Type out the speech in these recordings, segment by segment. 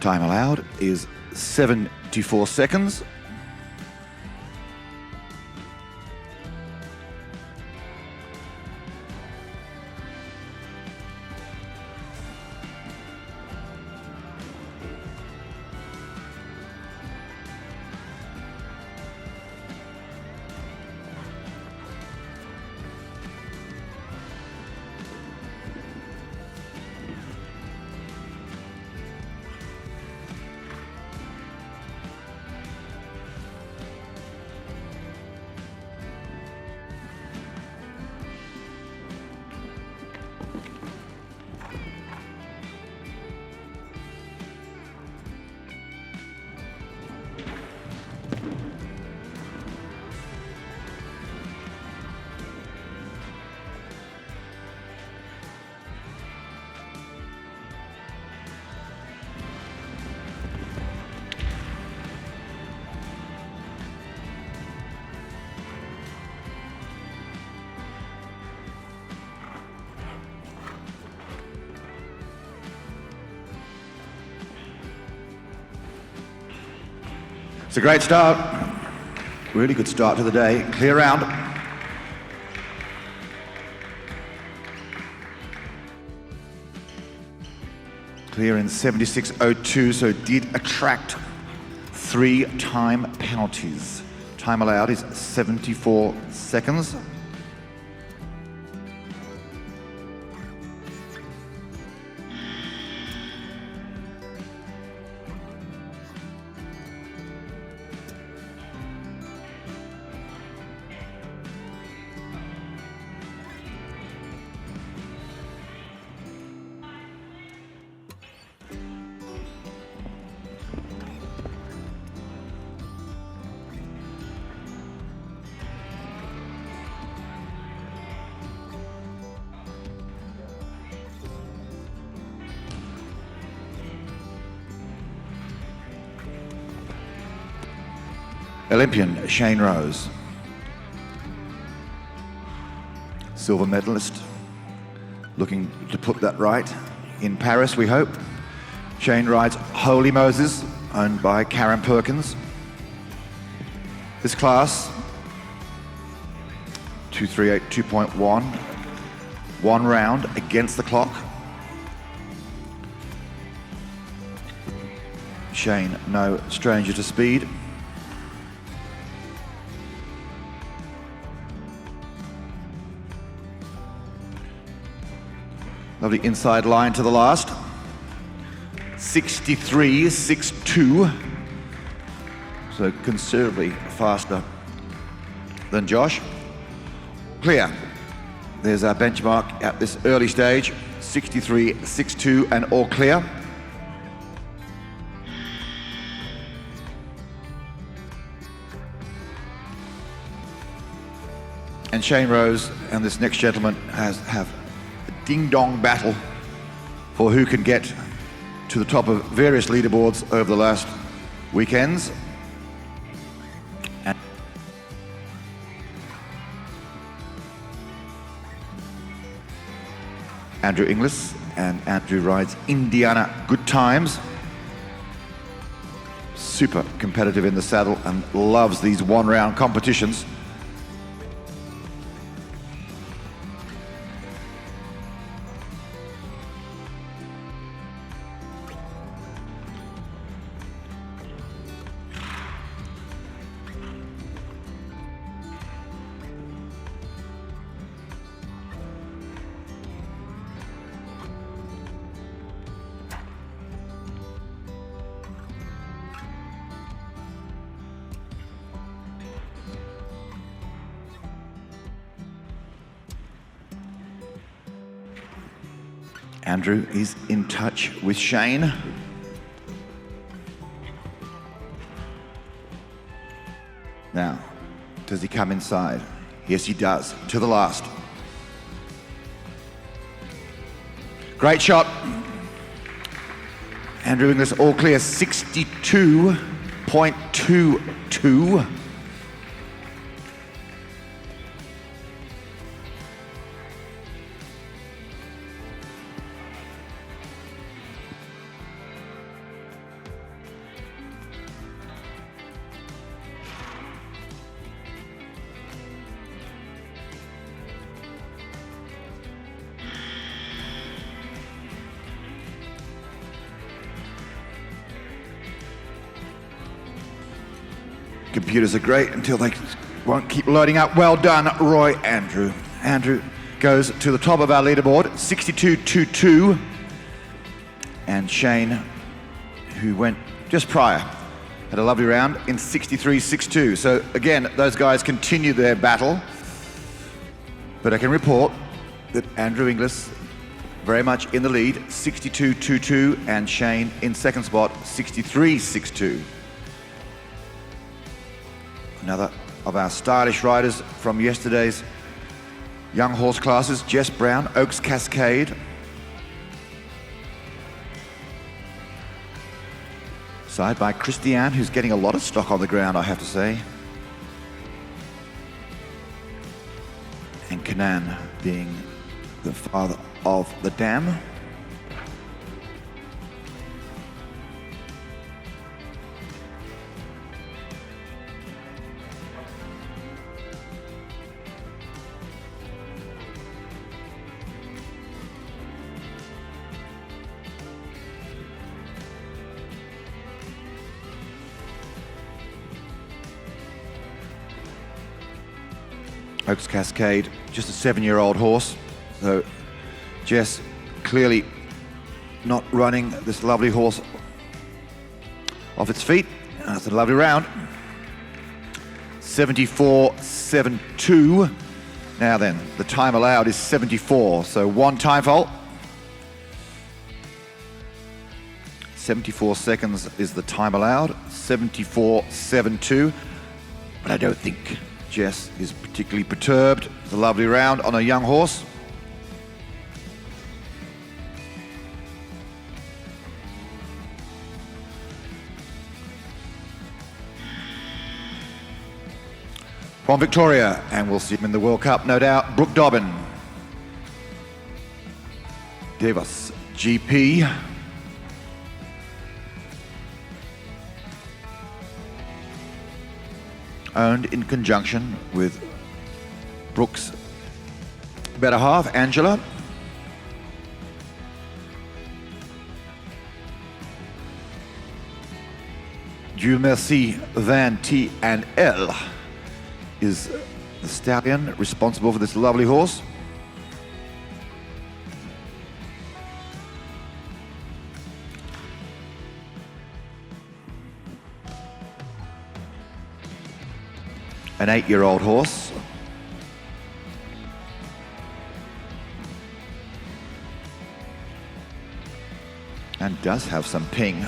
Time allowed is 74 seconds. It's a great start. Really good start to the day. Clear round. Clear in 76.02, so it did attract 3 time penalties. Time allowed is 74 seconds. Olympian Shane Rose, silver medalist, looking to put that right in Paris, we hope. Shane rides Holy Moses, owned by Karen Perkins. This class, 238 2.1, 1 round against the clock. Shane, no stranger to speed. Lovely inside line to the last. 63.62. So considerably faster than Josh. Clear. There's our benchmark at this early stage. 63.62 and all clear. And Shane Rose and this next gentleman have ding-dong battle for who can get to the top of various leaderboards over the last weekends. Andrew Inglis, and Andrew rides Indiana Good Times. Super competitive in the saddle and loves these one-round competitions. Andrew is in touch with Shane. Now, does he come inside? Yes, he does, to the last. Great shot. Andrew Inglis, all clear, 62.22. Computers are great until they won't keep loading up. Well done, Roy Andrew. Andrew goes to the top of our leaderboard, 62.22. And Shane, who went just prior, had a lovely round in 63.62. So again, those guys continue their battle. But I can report that Andrew Inglis very much in the lead, 62.22, and Shane in second spot, 63.62. Another of our stylish riders from yesterday's young horse classes, Jess Brown, Oaks Cascade. Side by Christiane, who's getting a lot of stock on the ground, I have to say. And Kanan being the father of the dam. Oaks Cascade, just a 7-year-old horse. So Jess clearly not running this lovely horse off its feet. That's a lovely round. 74.72. Now then, the time allowed is 74. So one time fault. 74 seconds is the time allowed. 74.72. But I don't think Jess is particularly perturbed. It's a lovely round on a young horse. From Victoria, and we'll see him in the World Cup, no doubt, Brooke Dobbin. Devos GP. Owned in conjunction with Brooke's better half, Angela. Dieu merci, Van T and L is the stallion responsible for this lovely horse. An 8-year-old horse. And does have some ping.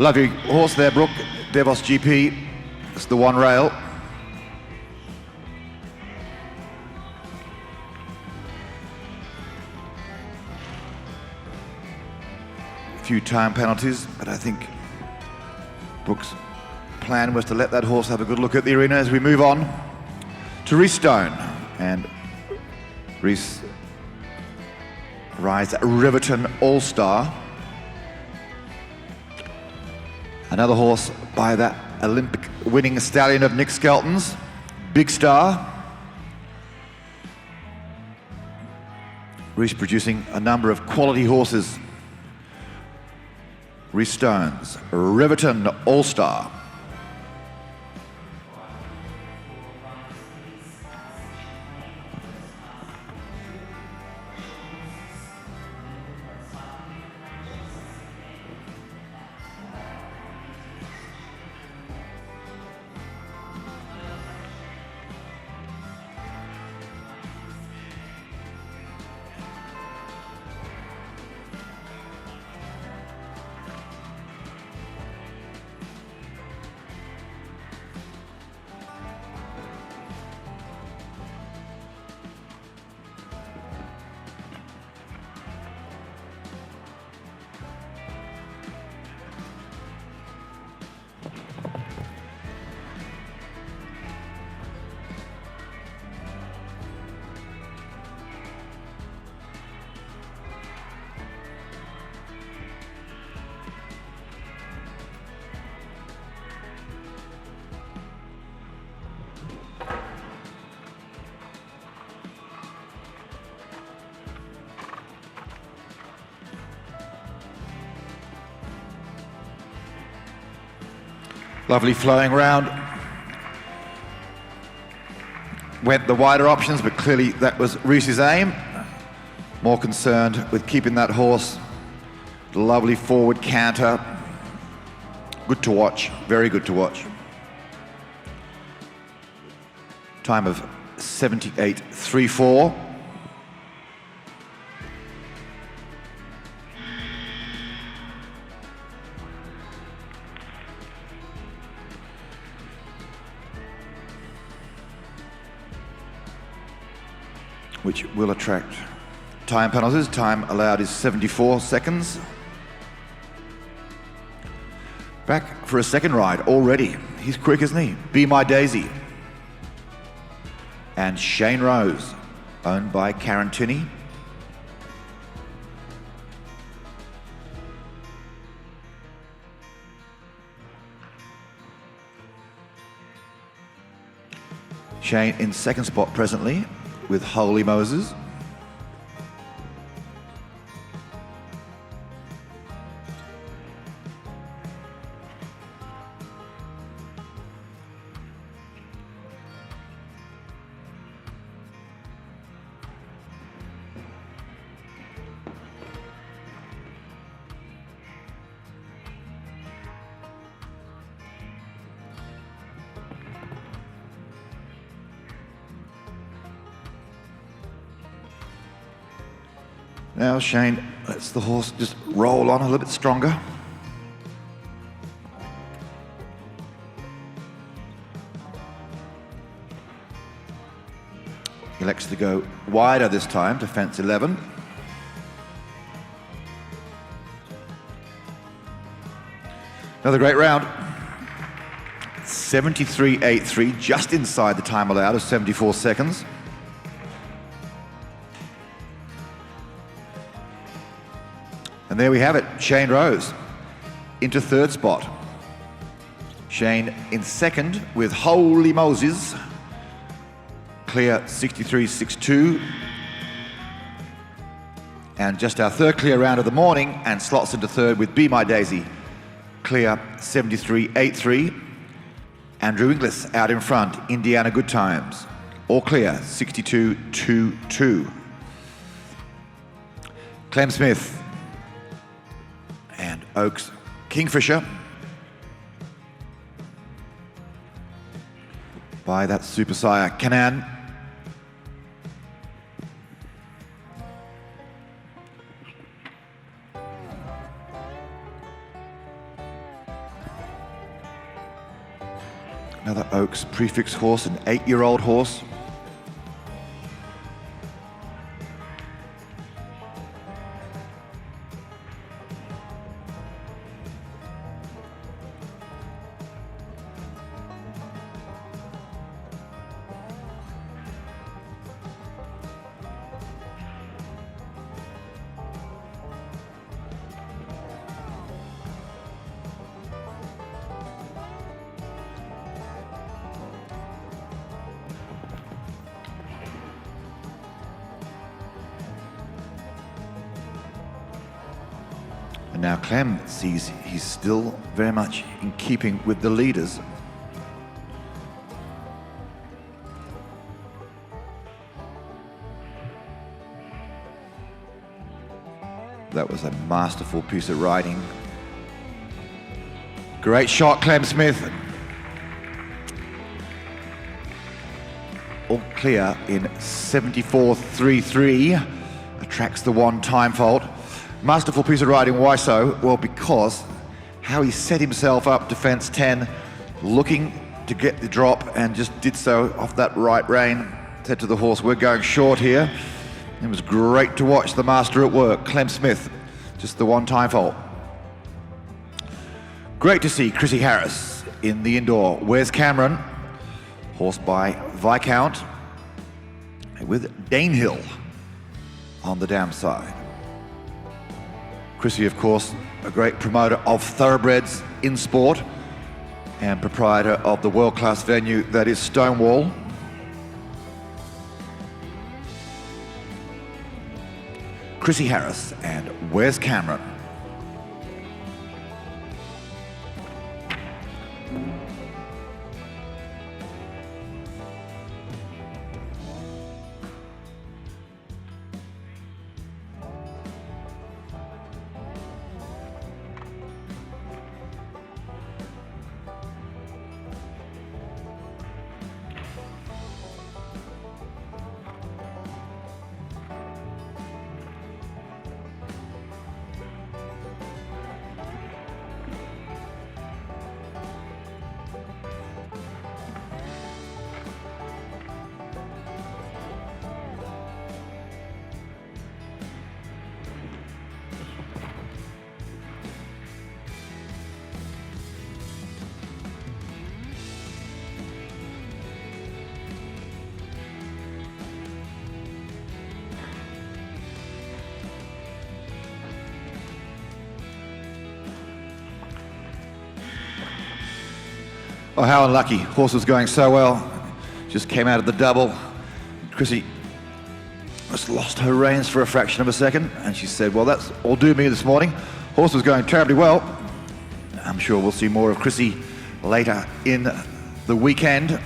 Lovely horse there, Brooke. Devos GP. It's the one rail. A few time penalties, but I think Brooke's plan was to let that horse have a good look at the arena as we move on to Reece Stone. And Reece rides Riverton All-Star. Another horse by that Olympic winning stallion of Nick Skelton's, Big Star. Reece producing a number of quality horses. Reece Stone's Riverton All-Star. Lovely flowing round. Went the wider options, but clearly that was Reese's aim. More concerned with keeping that horse. Lovely forward canter. Good to watch, very good to watch. Time of 78.34. Which will attract time penalties. Time allowed is 74 seconds. Back for a second ride already. He's quick, isn't he? Be My Daisy. And Shane Rose, owned by Karen Tinney. Shane in second spot presently with Holy Moses. Now Shane lets the horse just roll on a little bit stronger. He elects to go wider this time to fence 11. Another great round. 73.83, just inside the time allowed of 74 seconds. And there we have it, Shane Rose into third spot. Shane in second with Holy Moses, clear 63.62. And just our third clear round of the morning, and slots into third with Be My Daisy, clear 73.83. Andrew Inglis out in front, Indiana Good Times, all clear 62.22. Clem Smith and Oaks Kingfisher by that super sire Canaan. Another Oaks prefix horse, an 8-year-old horse. And now Clem sees he's still very much in keeping with the leaders. That was a masterful piece of riding. Great shot, Clem Smith. All clear in 74.33. Attracts the one time fault. Masterful piece of riding. Why so? Well, because how he set himself up to fence 10, looking to get the drop, and just did so off that right rein. Said to the horse, we're going short here. It was great to watch the master at work. Clem Smith, just the one time fault. Great to see Chrissy Harris in the indoor. Where's Cameron? Horse by Viscount with Danehill on the dam side. Chrissy, of course, a great promoter of thoroughbreds in sport and proprietor of the world-class venue that is Stonewall. Chrissy Harris and Where's Cameron? Oh, how unlucky. Horse was going so well. Just came out of the double. Chrissy just lost her reins for a fraction of a second, and she said, well, that's all do me this morning. Horse was going terribly well. I'm sure we'll see more of Chrissy later in the weekend.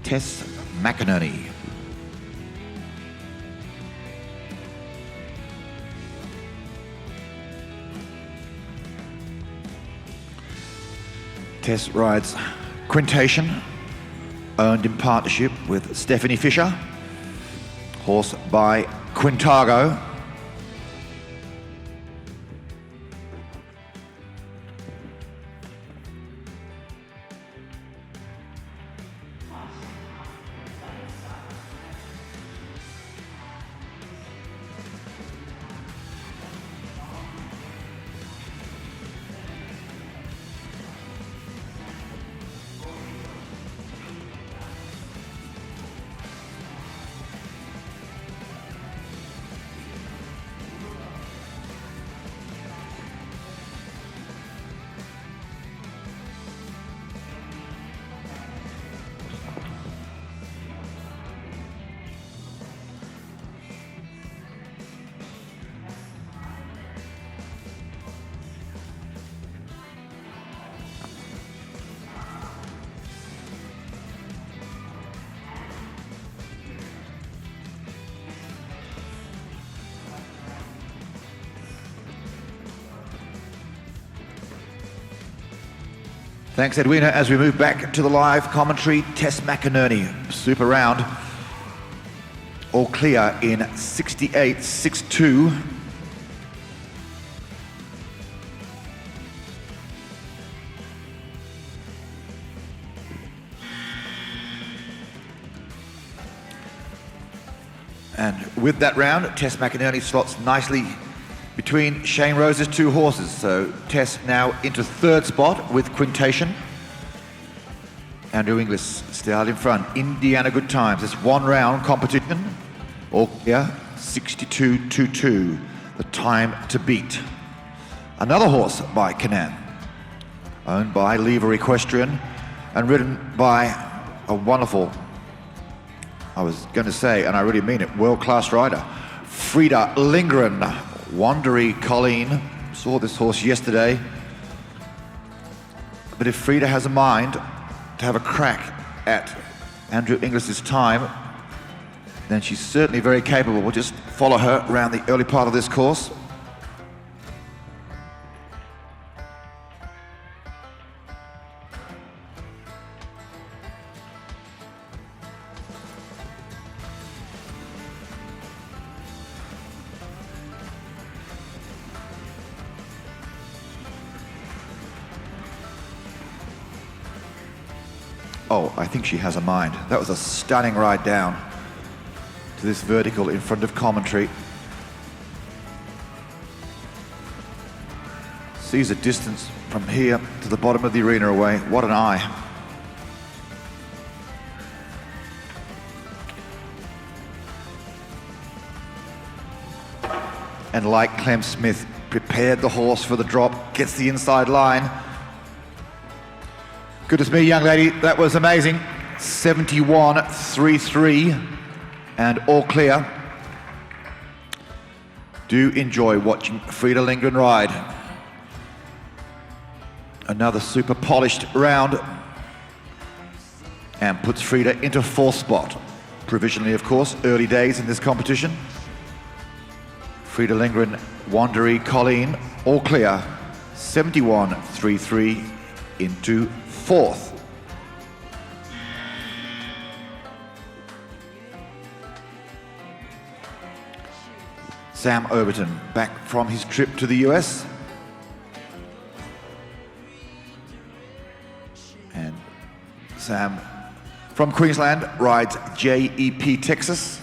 Tess McInerney. Tess rides Quintation, owned in partnership with Stephanie Fisher. Horse by Quintago. Thanks, Edwina. As we move back to the live commentary, Tess McInerney, super round. All clear in 68.62. And with that round, Tess McInerney slots nicely between Shane Rose's two horses. So Tess now into third spot with Quintation. Andrew Inglis still out in front. Indiana Good Times. It's one round competition. All clear, 62.22. The time to beat. Another horse by Canaan, owned by Lever Equestrian and ridden by a wonderful, I was going to say, and I really mean it, world-class rider, Frida Lindgren. Wandery Colleen, saw this horse yesterday. But if Frida has a mind to have a crack at Andrew Inglis's time, then she's certainly very capable. We'll just follow her around the early part of this course. Oh, I think she has a mind. That was a stunning ride down to this vertical in front of commentary. Sees a distance from here to the bottom of the arena away. What an eye. And like Clem Smith, prepared the horse for the drop, gets the inside line. Goodness me, young lady, that was amazing. 71.33 and all clear. Do enjoy watching Frida Lindgren ride. Another super polished round and puts Frida into fourth spot. Provisionally, of course, early days in this competition. Frida Lindgren, Wandery Colleen, all clear. 71.33 into fourth. Sam Overton back from his trip to the US. And Sam from Queensland rides JEP Texas.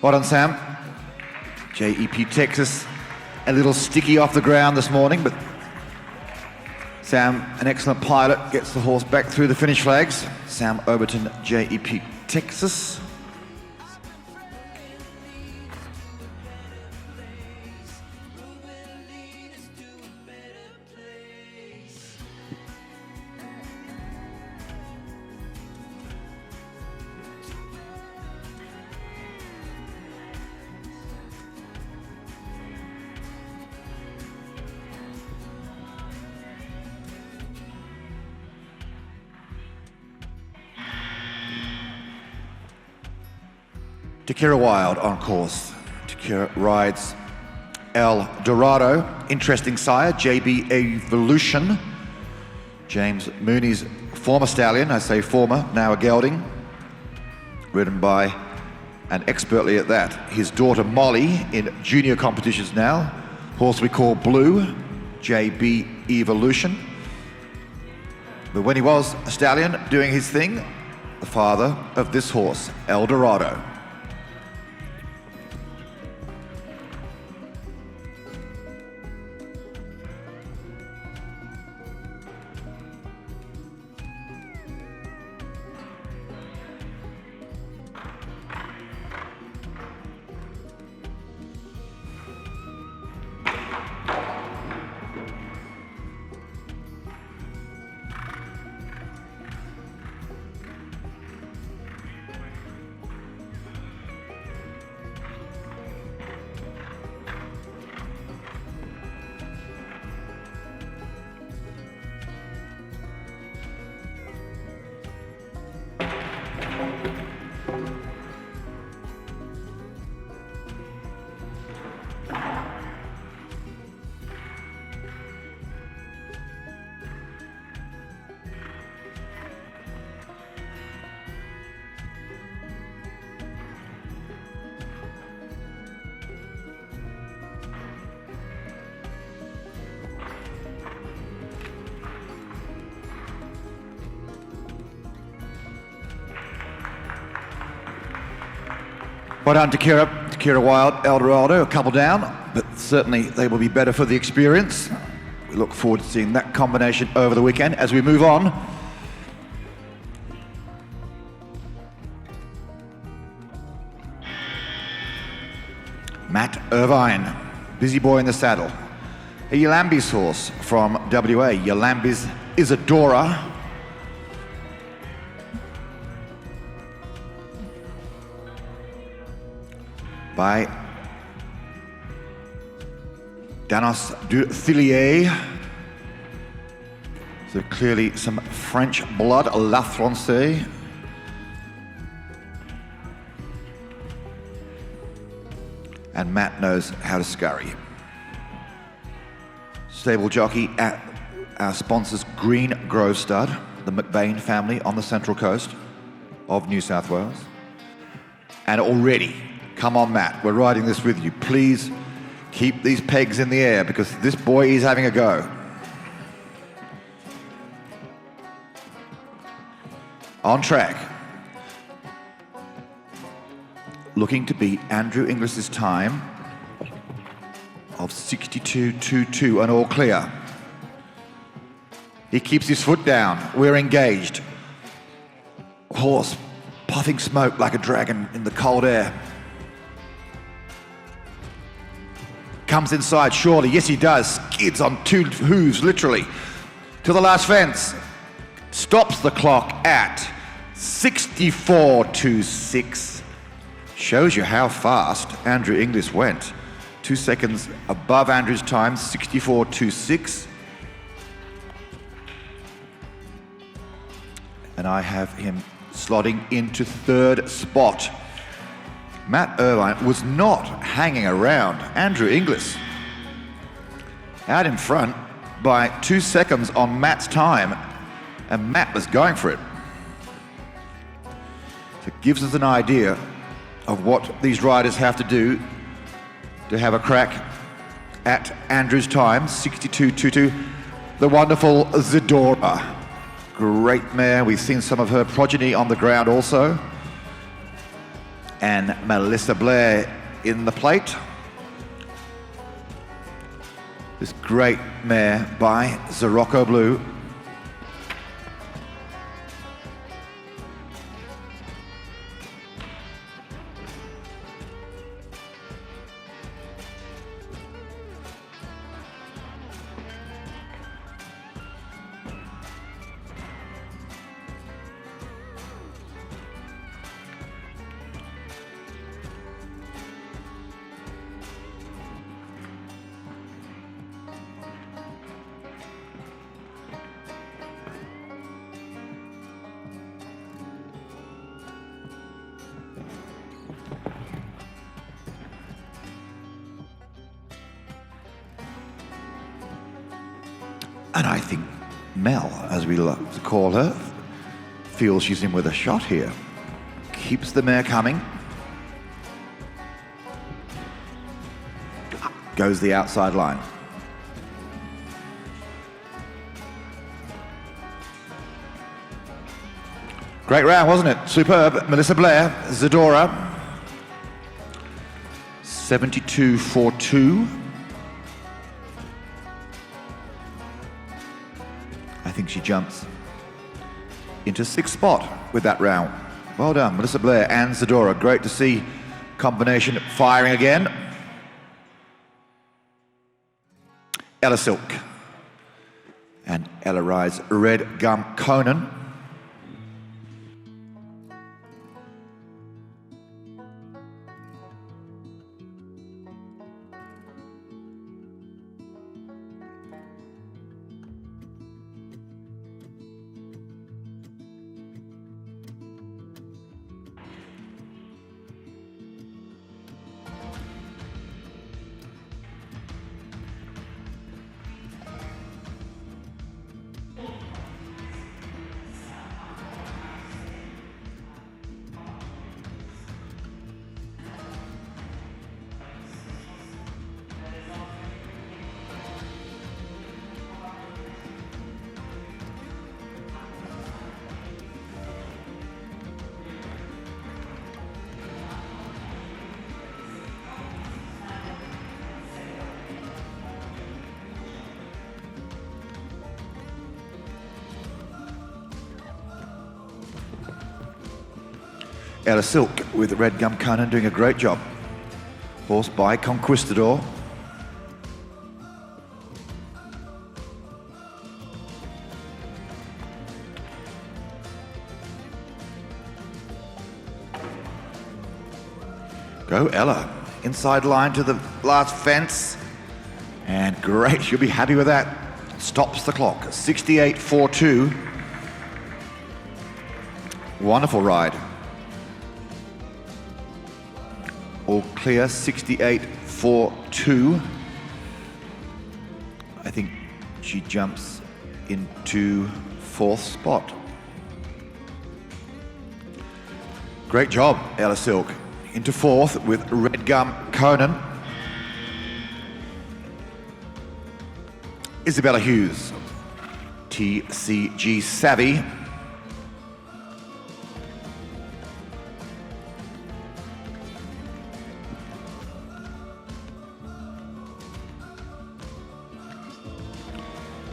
Well done, Sam. JEP Texas, a little sticky off the ground this morning, but Sam, an excellent pilot, gets the horse back through the finish flags. Sam Overton, JEP Texas. Takira Wild on course. Takira rides El Dorado. Interesting sire, JB Evolution. James Mooney's former stallion, I say former, now a gelding. Ridden by, and expertly at that, his daughter Molly in junior competitions now. Horse we call Blue, JB Evolution. But when he was a stallion doing his thing, the father of this horse, El Dorado. Well done, Takira Wild, El Dorado, a couple down, but certainly they will be better for the experience. We look forward to seeing that combination over the weekend. As we move on, Matt Irvine, busy boy in the saddle. A Yalambis horse from WA, Yalambis Isadora. By Danos du Thillier. So clearly some French blood, La Francais. And Matt knows how to scurry. Stable jockey at our sponsors Green Grove Stud, the McBain family on the Central Coast of New South Wales. And already, come on, Matt, we're riding this with you. Please keep these pegs in the air because this boy is having a go. On track. Looking to beat Andrew Inglis's time of 62.22 and all clear. He keeps his foot down. We're engaged. Horse puffing smoke like a dragon in the cold air. Comes inside, surely. Yes, he does. Skids on two hooves, literally. To the last fence. Stops the clock at 64.26. Shows you how fast Andrew Inglis went. 2 seconds above Andrew's time, 64.26. And I have him slotting into third spot. Matt Irvine was not hanging around. Andrew Inglis out in front by 2 seconds on Matt's time, and Matt was going for it. So it gives us an idea of what these riders have to do to have a crack at Andrew's time, 62.22. The wonderful Zadora. Great mare. We've seen some of her progeny on the ground also. and Melissa Blair in the plate. This great mare by Zirocco Blue. And I think Mel, as we love to call her, feels she's in with a shot here. Keeps the mare coming. Goes the outside line. Great round, wasn't it? Superb. Melissa Blair, Zadora. 72-42. I think she jumps into 6th spot with that round. Well done, Melissa Blair and Zadora. Great to see combination firing again. Ella Silk. And Ella rides Red Gum Conan. Ella Silk with Red Gum Conan doing a great job. Horse by Conquistador. Go Ella. Inside line to the last fence. And great, she'll be happy with that. Stops the clock. 68-42. Wonderful ride. All clear, 68-42. I think she jumps into 4th spot. Great job, Ella Silk. Into 4th with Red Gum Conan. Isabella Hughes, TCG Savvy.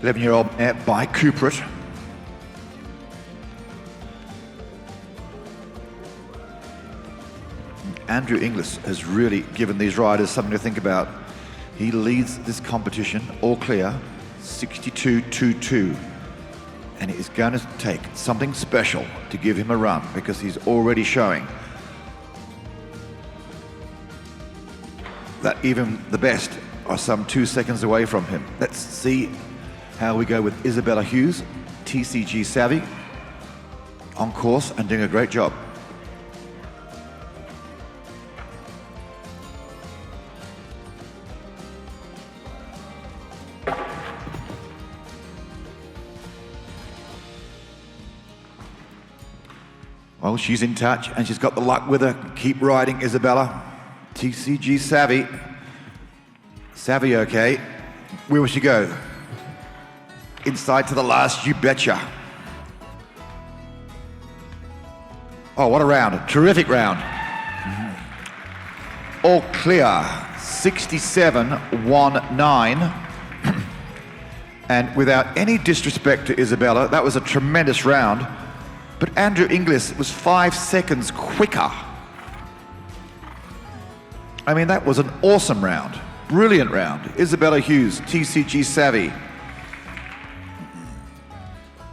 Eleven-year-old mare by Couperet. Andrew Inglis has really given these riders something to think about. He leads this competition, all clear, 62-22. And it is going to take something special to give him a run because he's already showing that even the best are some 2 seconds away from him. Let's see how we go with Isabella Hughes, TCG Savvy, on course and doing a great job. Well, she's in touch and she's got the luck with her. Keep riding, Isabella. TCG Savvy. Savvy, okay. Where will she go? Inside to the last, you betcha. Oh, what a round. A terrific round. all clear, 67.19. And without any disrespect to Isabella, that was a tremendous round. But Andrew Inglis was 5 seconds quicker. I mean, that was an awesome round. Brilliant round. Isabella Hughes, TCG savvy.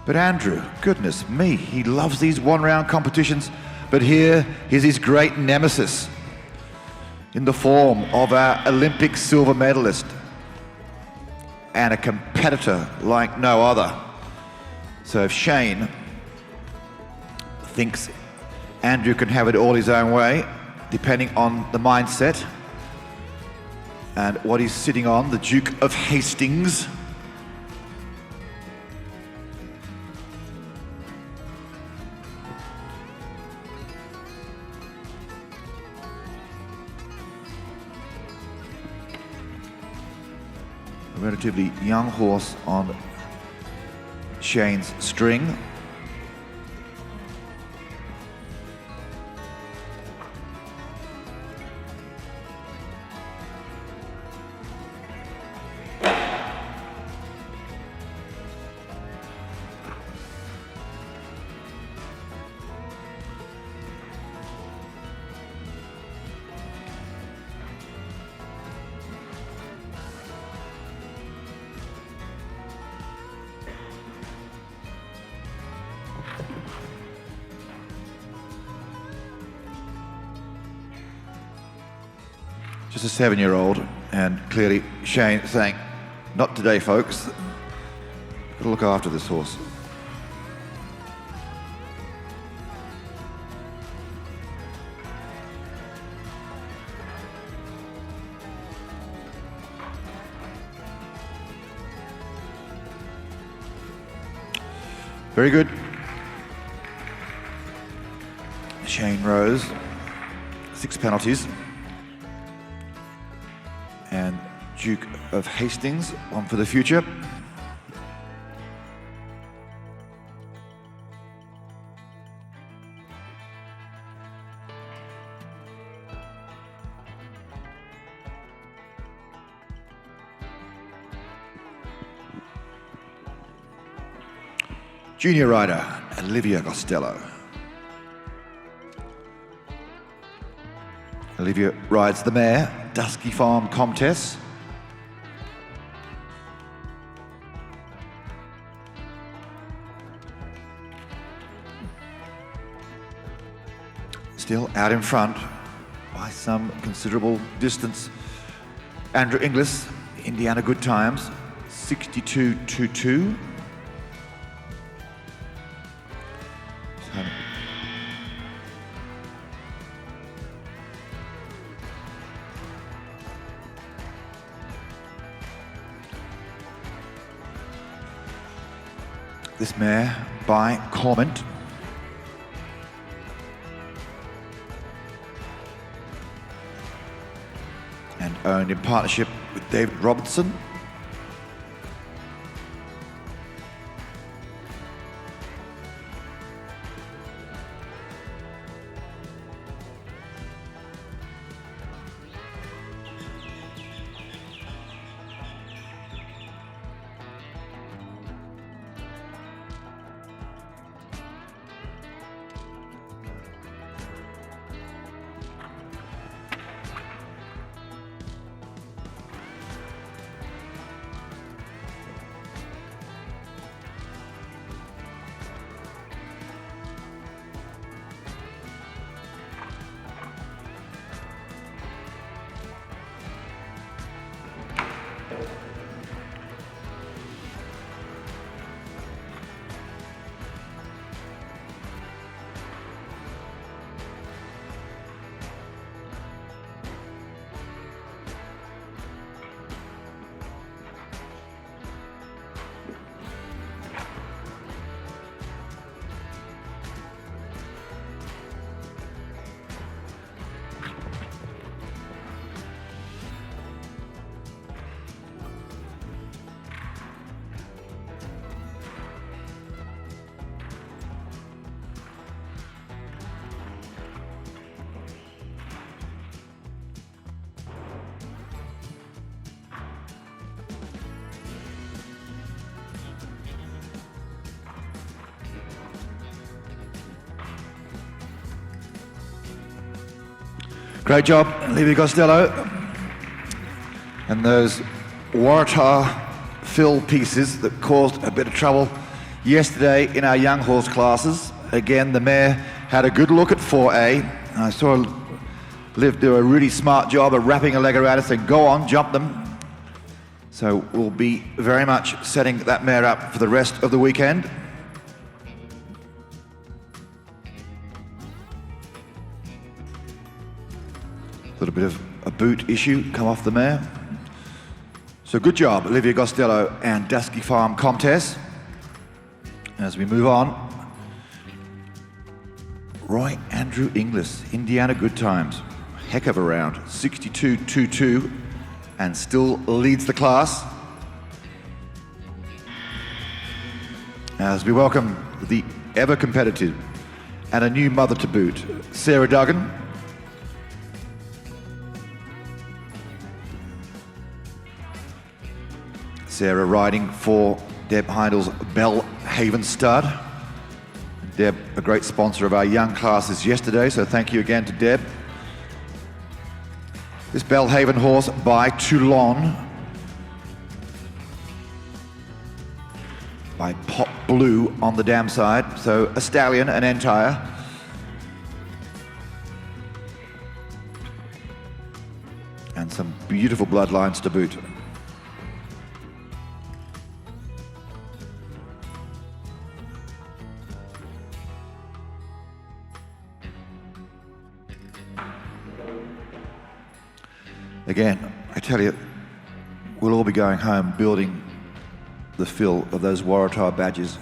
But Andrew, goodness me, he loves these one-round competitions. But here is his great nemesis in the form of our Olympic silver medalist and a competitor like no other. So if Shane thinks Andrew can have it all his own way, depending on the mindset and what he's sitting on, the Duke of Hastings. A relatively young horse on Shane's string. Just a 7-year-old, and clearly Shane saying, not today, folks. Got to look after this horse. Very good. Shane Rose, 6 penalties. And Duke of Hastings, one for the future. Junior rider, Olivia Gostelow. Olivia rides the mare, Dusky Farm Comtesse. Still out in front by some considerable distance. Andrew Inglis, Indiana Good Times, 62.22. This mare by Comment. And owned in partnership with David Robertson. Great job, Olivia Gostelow. And those Waratah fill pieces that caused a bit of trouble yesterday in our young horse classes. Again, the mare had a good look at 4A. I saw Liv do a really smart job of wrapping a leg around it, saying, go on, jump them. So we'll be very much setting that mare up for the rest of the weekend. A little bit of a boot issue come off the mare. So good job, Olivia Gostelow and Dusky Farm Comtesse. As we move on, Roy Andrew Inglis, Indiana Good Times. Heck of a round, 62.22, and still leads the class. As we welcome the ever competitive and a new mother to boot, Sarah Duggan. Sarah riding for Deb Heindel's Bellhaven stud. Deb, a great sponsor of our young classes yesterday, so thank you again to Deb. This Bellhaven horse by Toulon, by Pop Blue on the dam side, so a stallion, an entire. And some beautiful bloodlines to boot. Again, I tell you, we'll all be going home building the fill of those Waratah badges.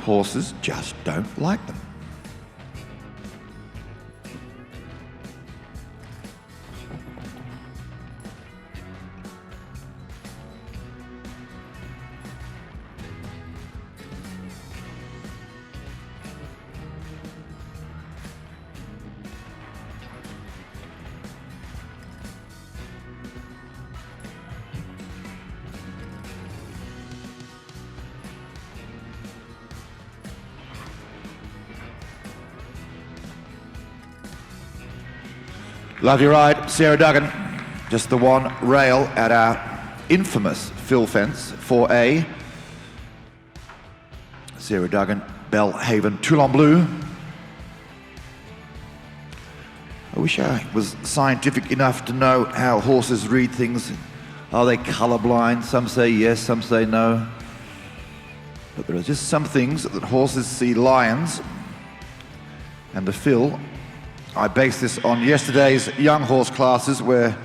Horses just don't like them. Love your ride, Sarah Duggan. Just the one rail at our infamous fill fence, 4A. Sarah Duggan, Bellhaven, Toulon Blue. I wish I was scientific enough to know how horses read things. Are they colorblind? Some say yes, some say no. But there are just some things that horses see lions. And the fill, I base this on yesterday's young horse classes where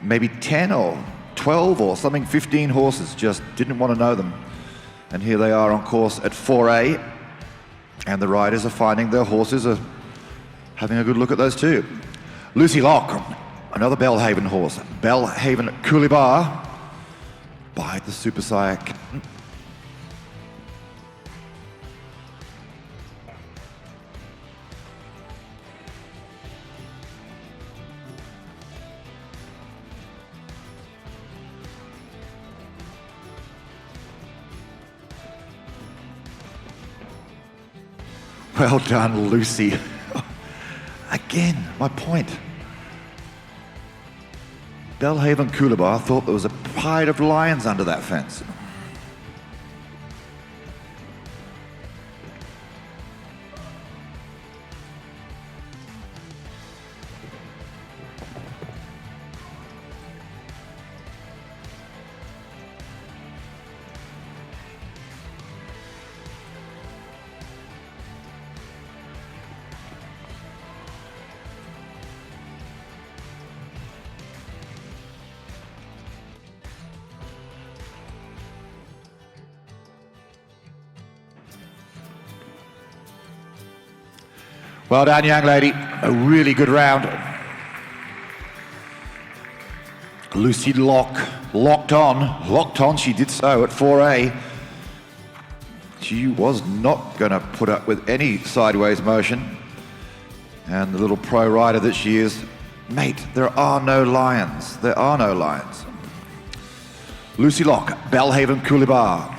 maybe 10 or 12 or something, 15 horses just didn't want to know them. And here they are on course at 4A, and the riders are finding their horses are having a good look at those too. Lucy Locke, another Bellhaven horse, Bellhaven Coolibar by the Super Sire Captain. Well done, Lucy. Again, my point. Bellhaven Coolibar thought there was a pride of lions under that fence. Well done, young lady. A really good round. Lucy Locke, locked on, she did so at 4A. She was not going to put up with any sideways motion. And the little pro rider that she is, mate, there are no lions. There are no lions. Lucy Locke, Bellhaven Coolibar.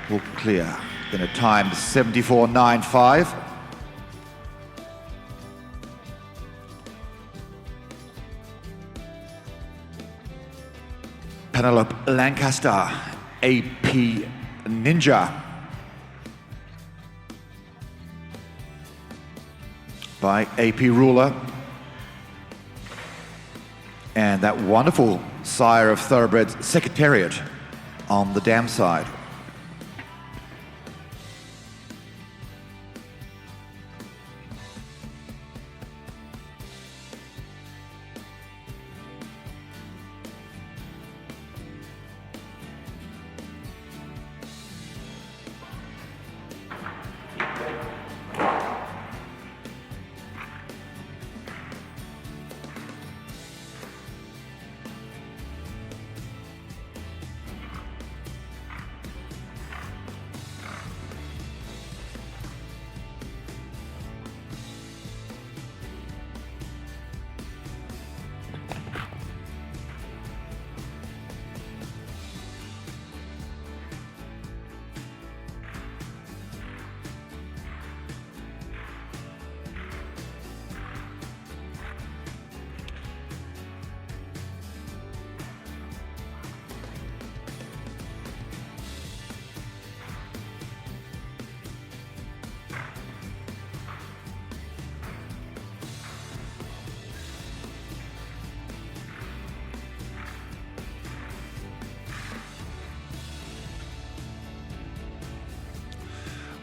will clear in a time 74.95. Penelope Lancaster, AP Ninja. By AP Ruler. And that wonderful sire of thoroughbreds, Secretariat, on the dam side.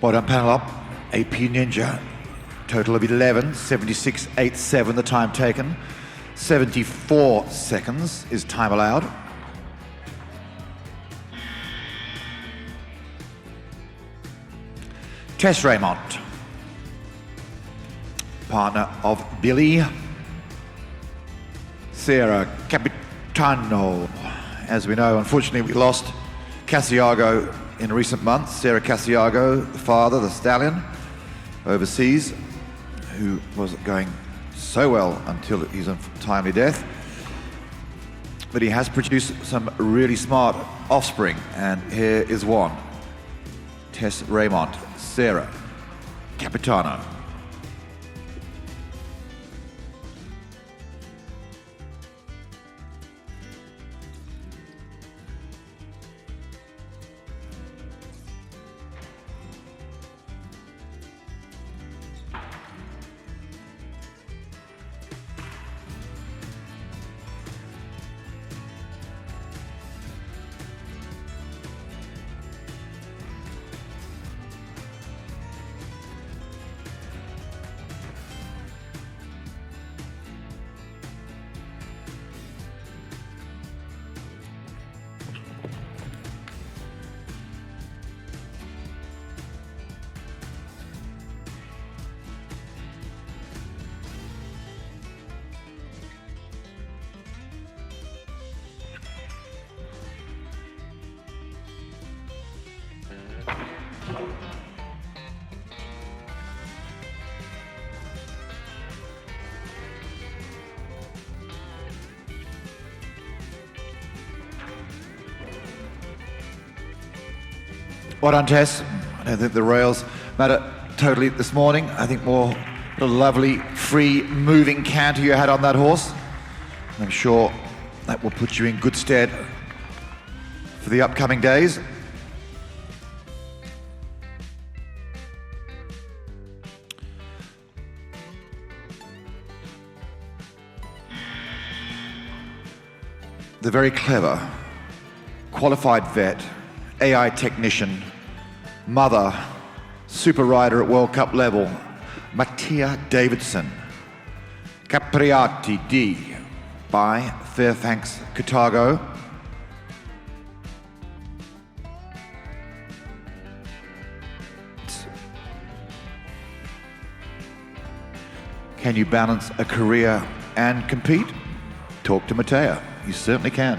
Bottom panel up, AP Ninja, total of 11, 76.87 the time taken. 74 seconds is time allowed. Tess Raymond, partner of Billy. Sierra Capitano. As we know, unfortunately, we lost Casiago in recent months. Sarah Casiago, the father, the stallion, overseas, who wasn't going so well until his untimely death. But he has produced some really smart offspring, and here is one. Tess Raymond, Sarah Capitano. Well done, Tess. I don't think the rails matter totally this morning. I think more the lovely, free, moving canter you had on that horse. I'm sure that will put you in good stead for the upcoming days. The very clever, qualified vet, AI technician, mother, super rider at World Cup level, Mattia Davidson, Capriati D by Fairfax Cartago. Can you balance a career and compete? Talk to Mattia. You certainly can.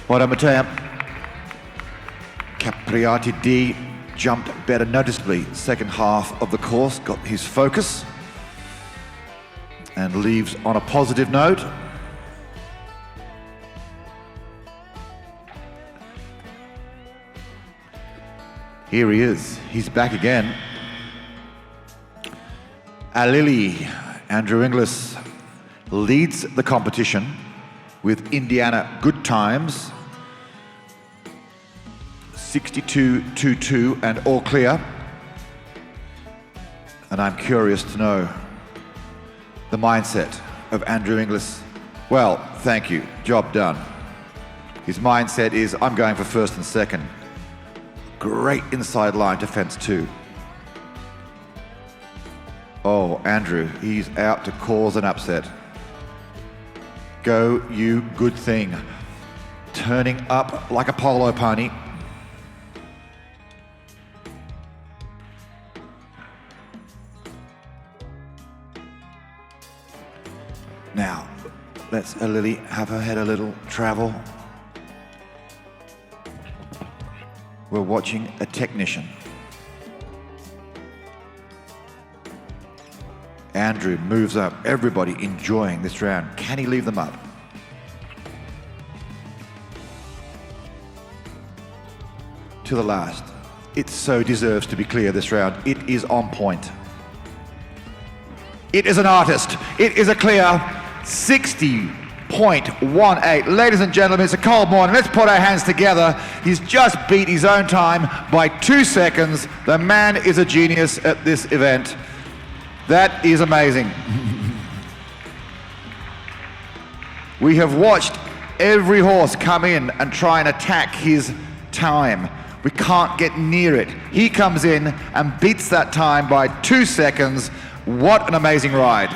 Waratah, Capriati D jumped better noticeably. Second half of the course, got his focus and leaves on a positive note. Here he is, he's back again. Alili, Andrew Inglis, leads the competition with Indiana Good Times, 62.22 and all clear. And I'm curious to know the mindset of Andrew Inglis. Well, thank you, job done. His mindset is, I'm going for first and second. Great inside line defense too. Oh, Andrew, he's out to cause an upset. Go, you good thing. Turning up like a polo pony. Now, let's Lily have her head a little travel. We're watching a technician. Andrew moves up, everybody enjoying this round. Can he leave them up? To the last. It so deserves to be clear this round. It is on point. It is an artist. It is a clear 60.18. Ladies and gentlemen, it's a cold morning. Let's put our hands together. He's just beat his own time by 2 seconds. The man is a genius at this event. That is amazing. We have watched every horse come in and try and attack his time. We can't get near it. He comes in and beats that time by 2 seconds. What an amazing ride.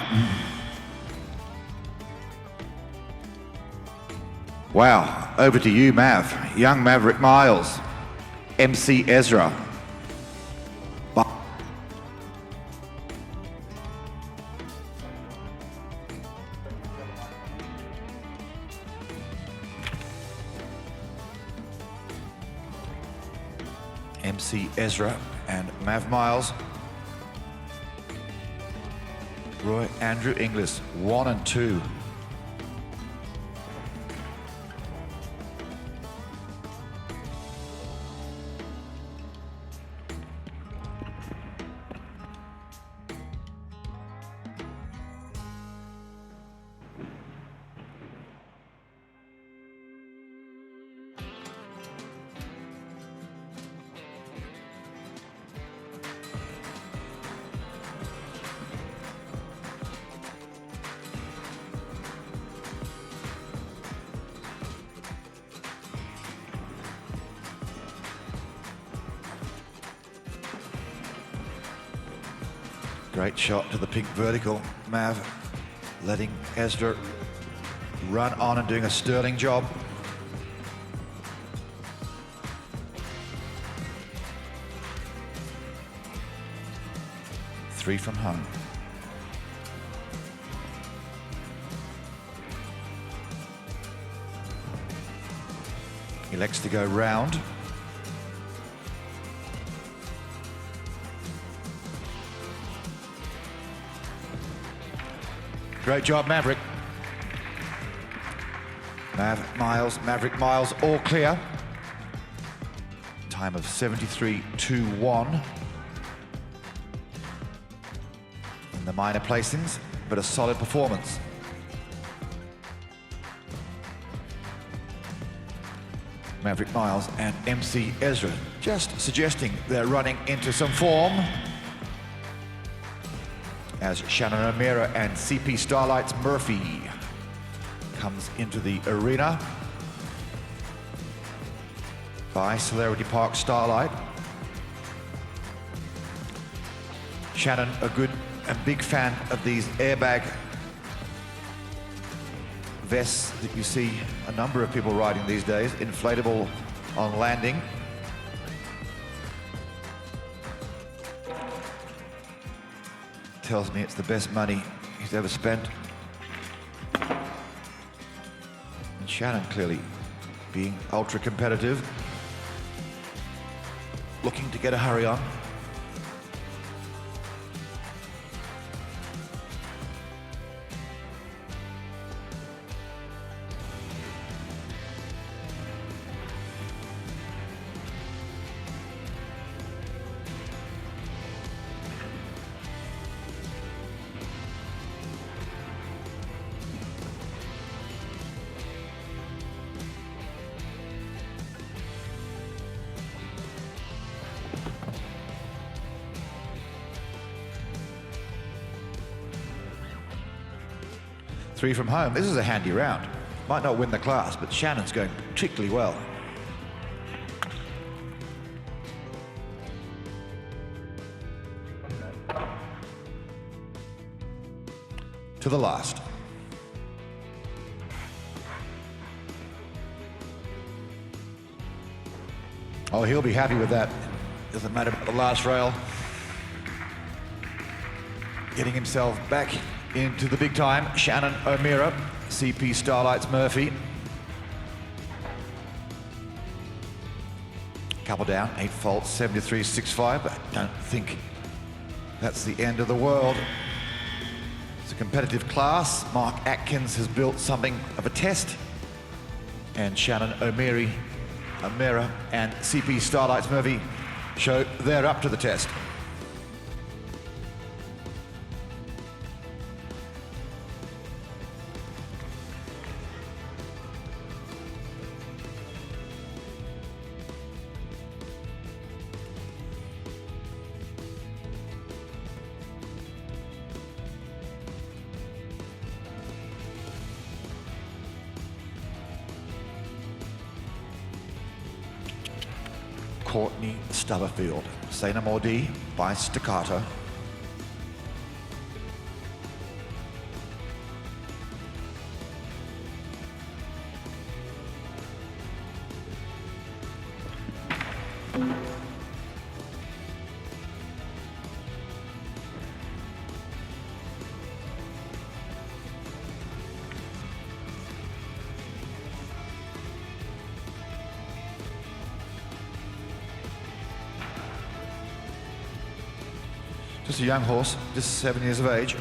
Wow, over to you, Mav. Young Maverick Miles, MC Ezra. MC Ezra and Mav Miles. Roy Andrew Inglis, 1 and 2. Great shot to the pink vertical. Mav letting Ezra run on and doing a sterling job. Three from home. Elects to go round. Great job, Maverick. Maverick Miles, all clear. Time of 73.21. In the minor placings, but a solid performance. Maverick Miles and MC Ezra just suggesting they're running into some form. As Shannon O'Meara and CP Starlight's Murphy comes into the arena. by Celerity Park Starlight. Shannon, a good and big fan of these airbag vests that you see a number of people riding these days, inflatable on landing. Tells me it's the best money he's ever spent. And Shannon clearly being ultra competitive, looking to get a hurry on. Three from home. This is a handy round. Might not win the class, but Shannon's going particularly well. To the last. Oh, he'll be happy with that. Doesn't matter about the last rail. Getting himself back into the big time. Shannon O'Meara, CP Starlight's Murphy. Couple down, 8 faults, 73.65, but I don't think that's the end of the world. It's a competitive class. Mark Atkins has built something of a test. And Shannon O'Meara and CP Starlight's Murphy show they're up to the test. Courtney Stubberfield, Say No More D by Staccato. Just a young horse, just 7 years of age.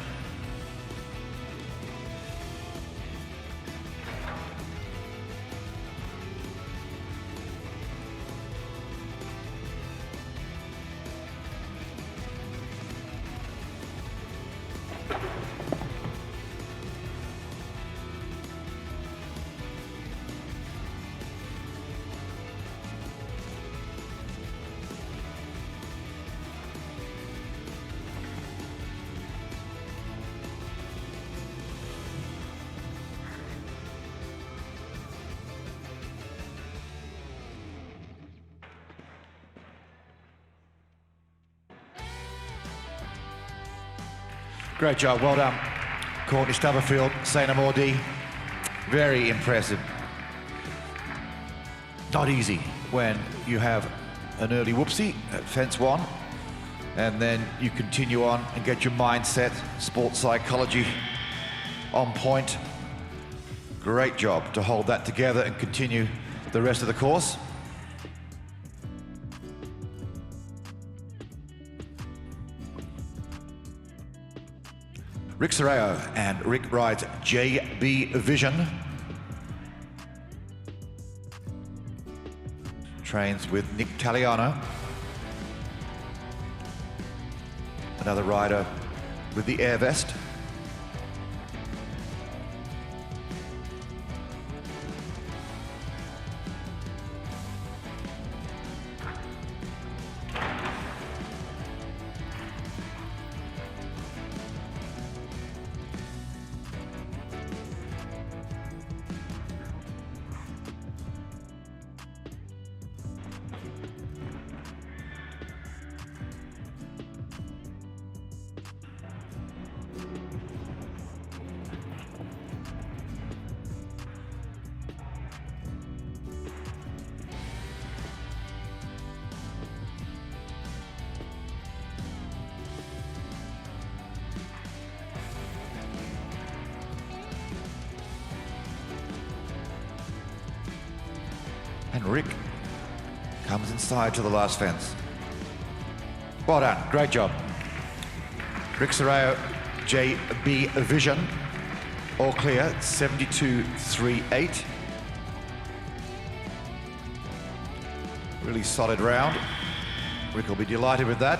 Great job, well done. Courtney Stubberfield, Say No More D. Very impressive. Not easy when you have an early whoopsie at fence one, and then you continue on and get your mindset, sports psychology on point. Great job to hold that together and continue the rest of the course. Rick Serrao, and Rick rides JB Vision. Trains with Nick Taliano. Another rider with the air vest. And Rick comes inside to the last fence. Well done, great job. Rick Serrao, JB Vision, all clear, 72.38. Really solid round. Rick will be delighted with that.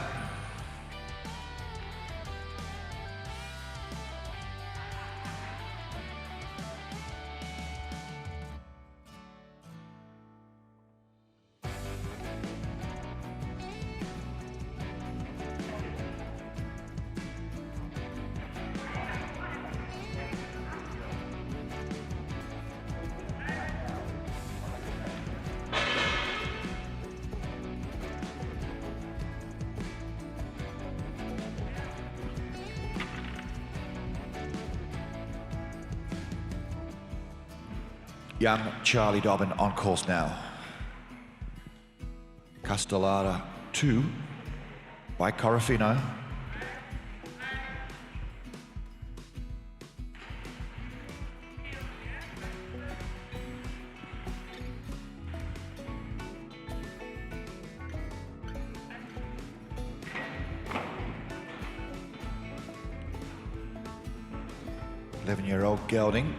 Young Charlie Dobbin on course now. Gostelow 2 by Corofino. Eleven-year-old gelding.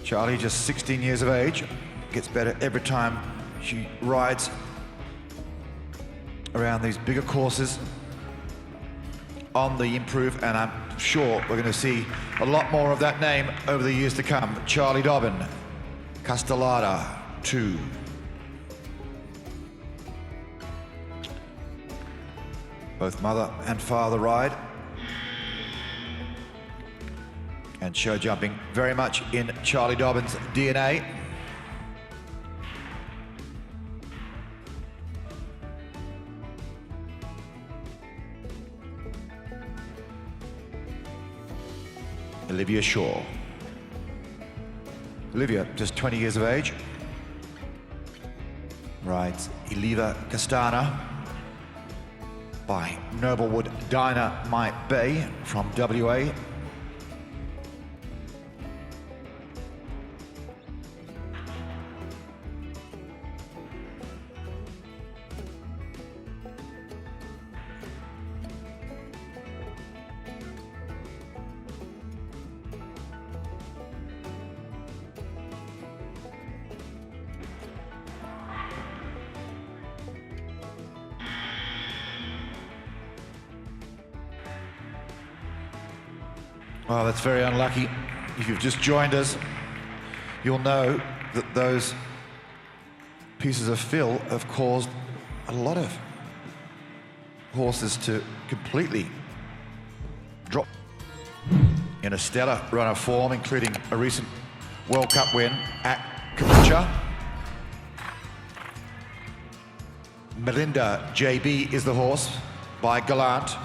Charlie, just 16 years of age, gets better every time she rides around these bigger courses on the improve, and I'm sure we're going to see a lot more of that name over the years to come. Charlie Dobbin, Gostelow 2. Both mother and father ride. And show jumping very much in Charlie Dobbin's DNA. Olivia Shaw. Olivia, just 20 years of age, rides Eleva Castana by Noblewood Dynamite Bay from WA. Well, that's very unlucky. If you've just joined us, you'll know that those pieces of fill have caused a lot of horses to completely drop in a stellar run of form, including a recent World Cup win at Kamucha. Melinda JB is the horse by Gallant.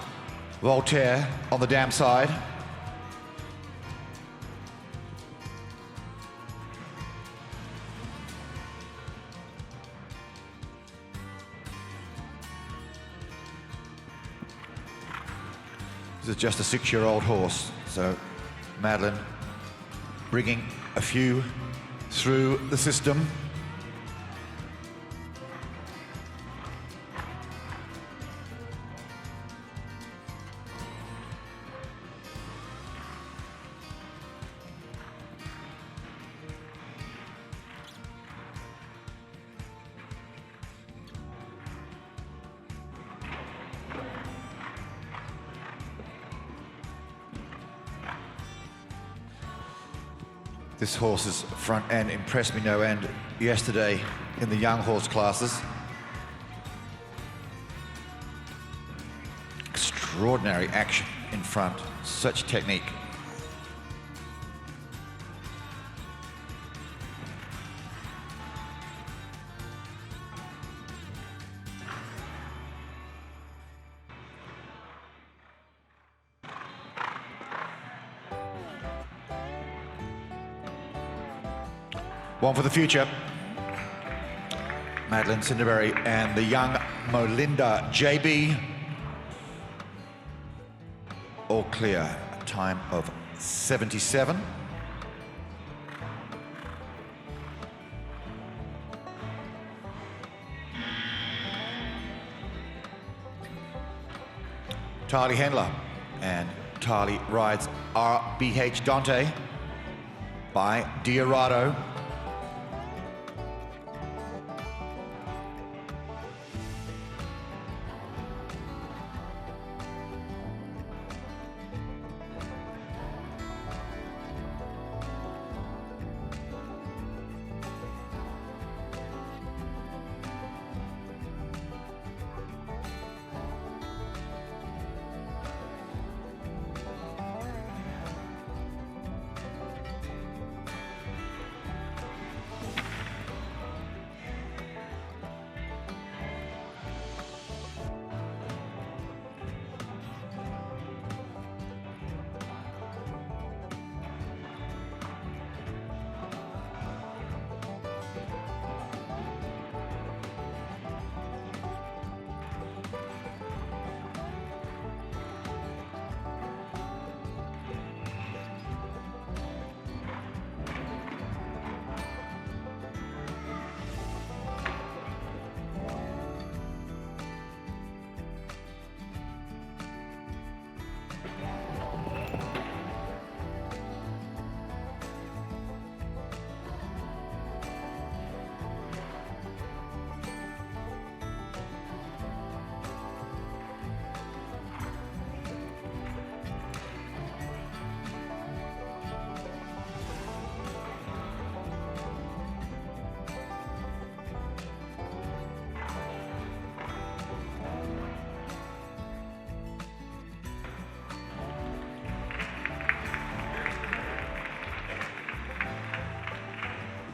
Voltaire on the dam side. This is just a 6-year-old horse, so Madeline bringing a few through the system. This horse's front end impressed me no end yesterday in the young horse classes. Extraordinary action in front, such technique. One for the future. Madeline Cinderberry and the young Molinda JB. All clear, a time of 77. Tali Hendler, and Tali rides RBH Dante by Waratah.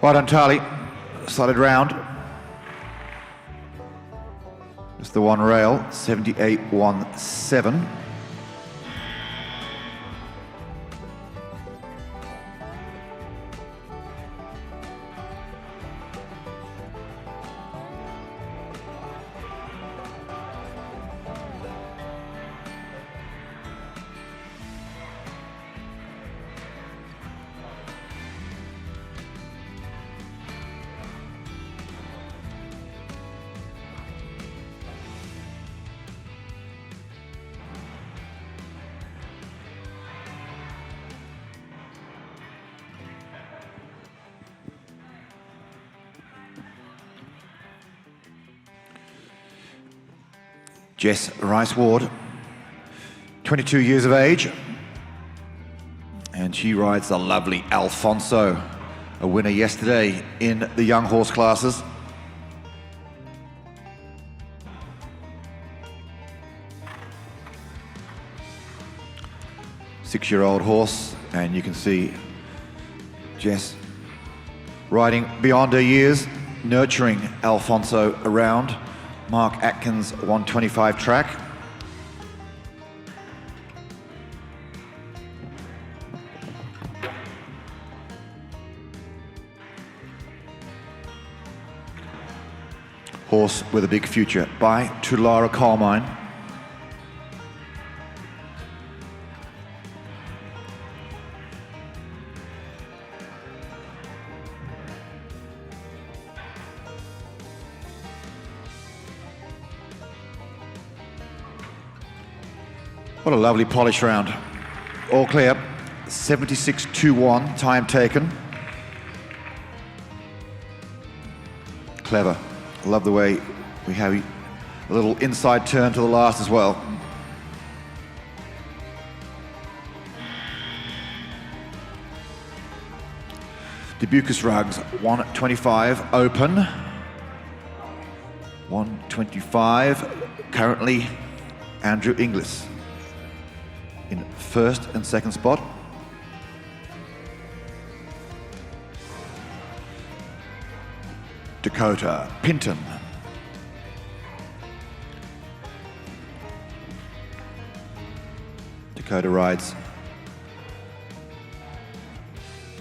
Well done, Tali. Slotted round. Just the one rail, 78.17. Jess Rice-Ward, 22 years of age, and she rides the lovely Alfonso, a winner yesterday in the young horse classes. Six-year-old horse, and you can see Jess riding beyond her years, nurturing Alfonso around. Mark Atkins 125 track. Horse with a big future by Tulara Carmine. What a lovely polish round. All clear. 76.21 time taken. Clever. I love the way we have a little inside turn to the last as well. The Bucas rugs 125 open. 125 currently Andrew Inglis in first and second spot. Dakota Pinton. Dakota rides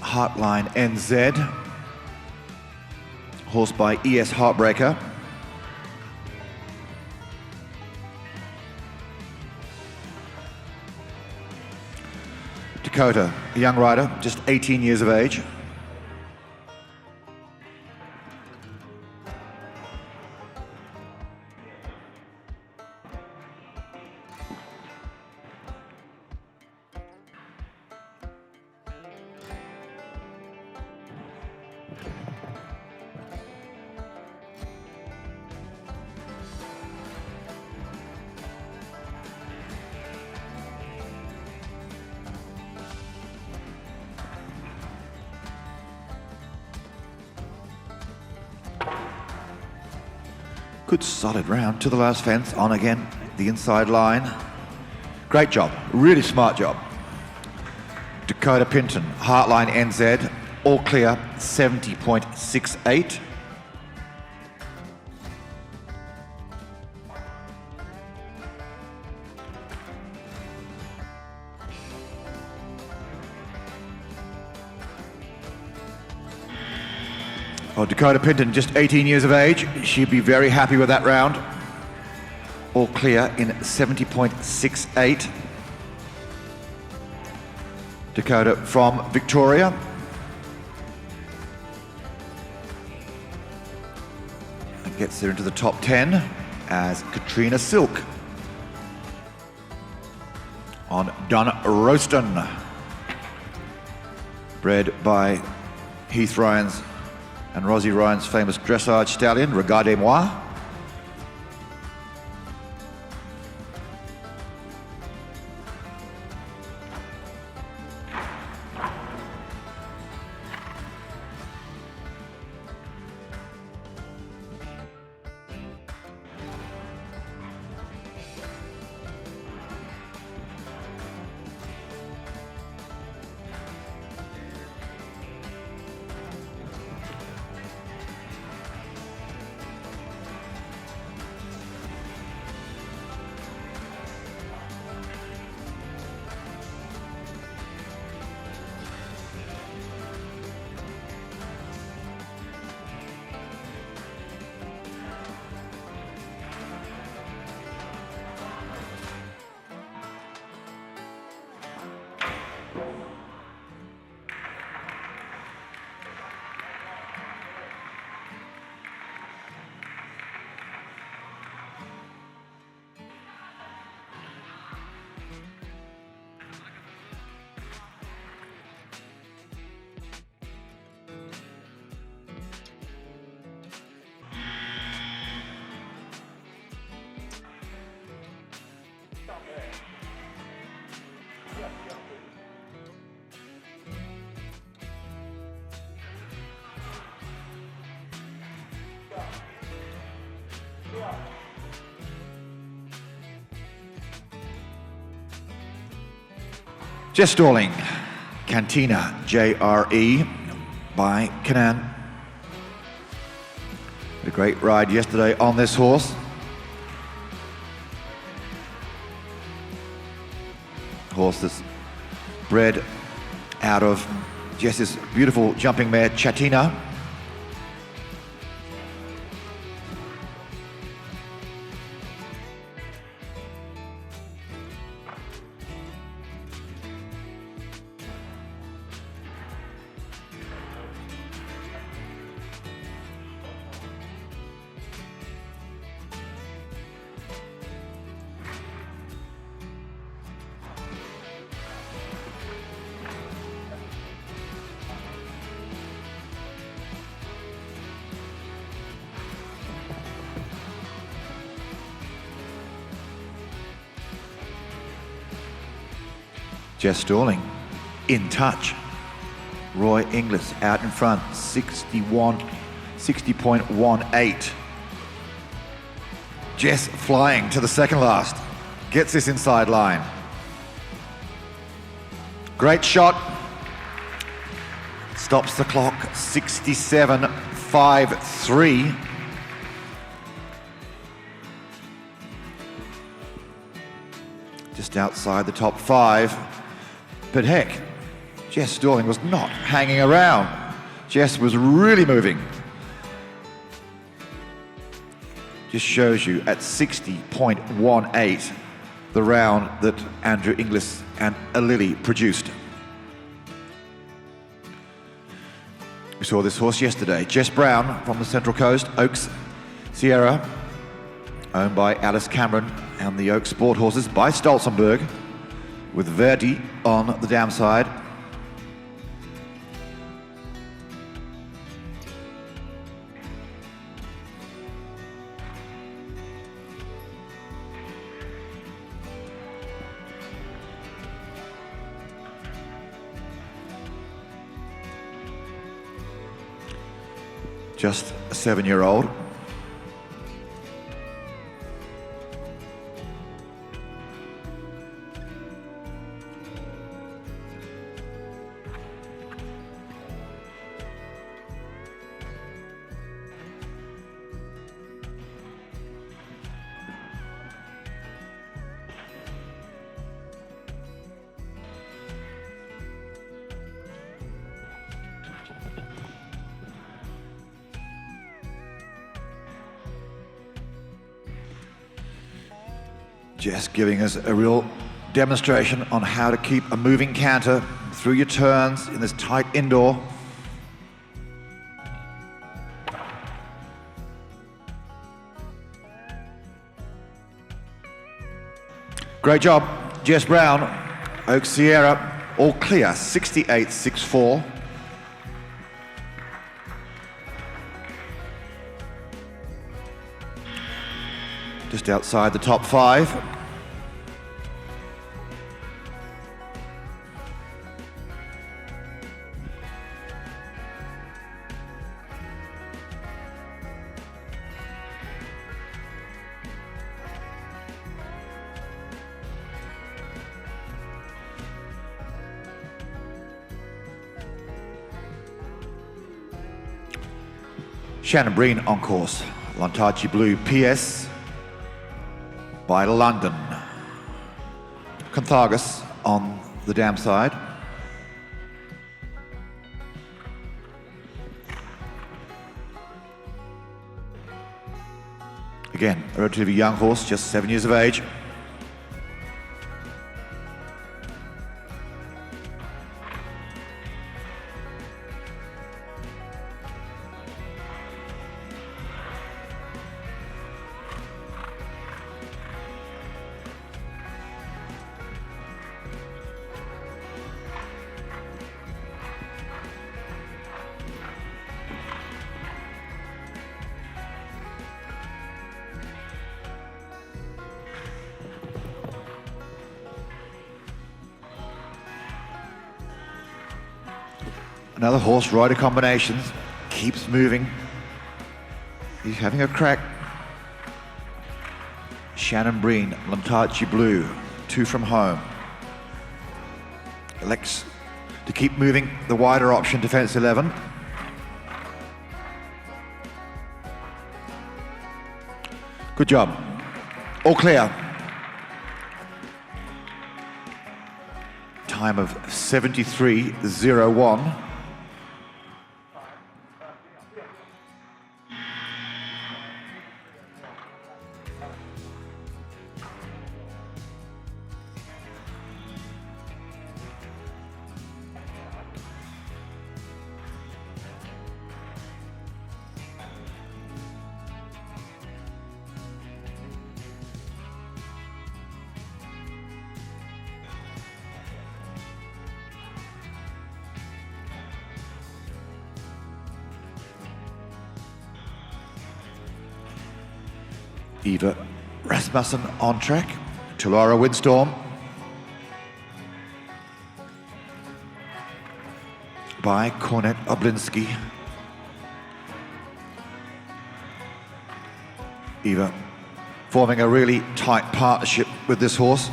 Heartline NZ. horse by ES Heartbreaker. Dakota, a young rider, just 18 years of age. Good solid round to the last fence, on again, the inside line. Great job, really smart job. Dakota Pinton, Heartline NZ, all clear, 70.68. Oh, Dakota Pinton, just 18 years of age. She'd be very happy with that round. All clear in 70.68. Dakota from Victoria. And gets her into the top 10 as Katrina Silk on Dun Roaston. Bred by Heath Ryan's and Rosie Ryan's famous dressage stallion, Regardez-moi. Just stalling, Cantina JRE by Kanan. A great ride yesterday on this horse. Horse that's bred out of Jess's beautiful jumping mare, Chatina. Jess Stalling, in touch. Roy Inglis out in front, 60.18. Jess flying to the second last, gets this inside line. Great shot. Stops the clock, 67.53. Just outside the top 5. But heck, Jess Stalling was not hanging around. Jess was really moving. just shows you at 60.18 the round that Andrew Inglis and Alili produced. We saw this horse yesterday. Jess Brown from the Central Coast, Oaks Sierra, owned by Alice Cameron, and the Oaks Sport horses by Stolzenberg, with Verdi on the dam side. Just a 7-year-old. Just giving us a real demonstration on how to keep a moving canter through your turns in this tight indoor. Great job, Jess Brown, Oak Sierra, all clear, 68.64. Just outside the top 5. Shannon Breen on course, Lantachi Blue PS by London. Conthagus on the dam side. Again, a relatively young horse, just 7 years of age. Another horse rider combinations, keeps moving. He's having a crack. Shannon Breen, Lantachi Blue, 2 from home. Elects to keep moving the wider option, Defence 11. Good job. All clear. Time of 73.01. Eva Rasmussen on track. Tulara Windstorm by Kornet Oblinski. Eva forming a really tight partnership with this horse.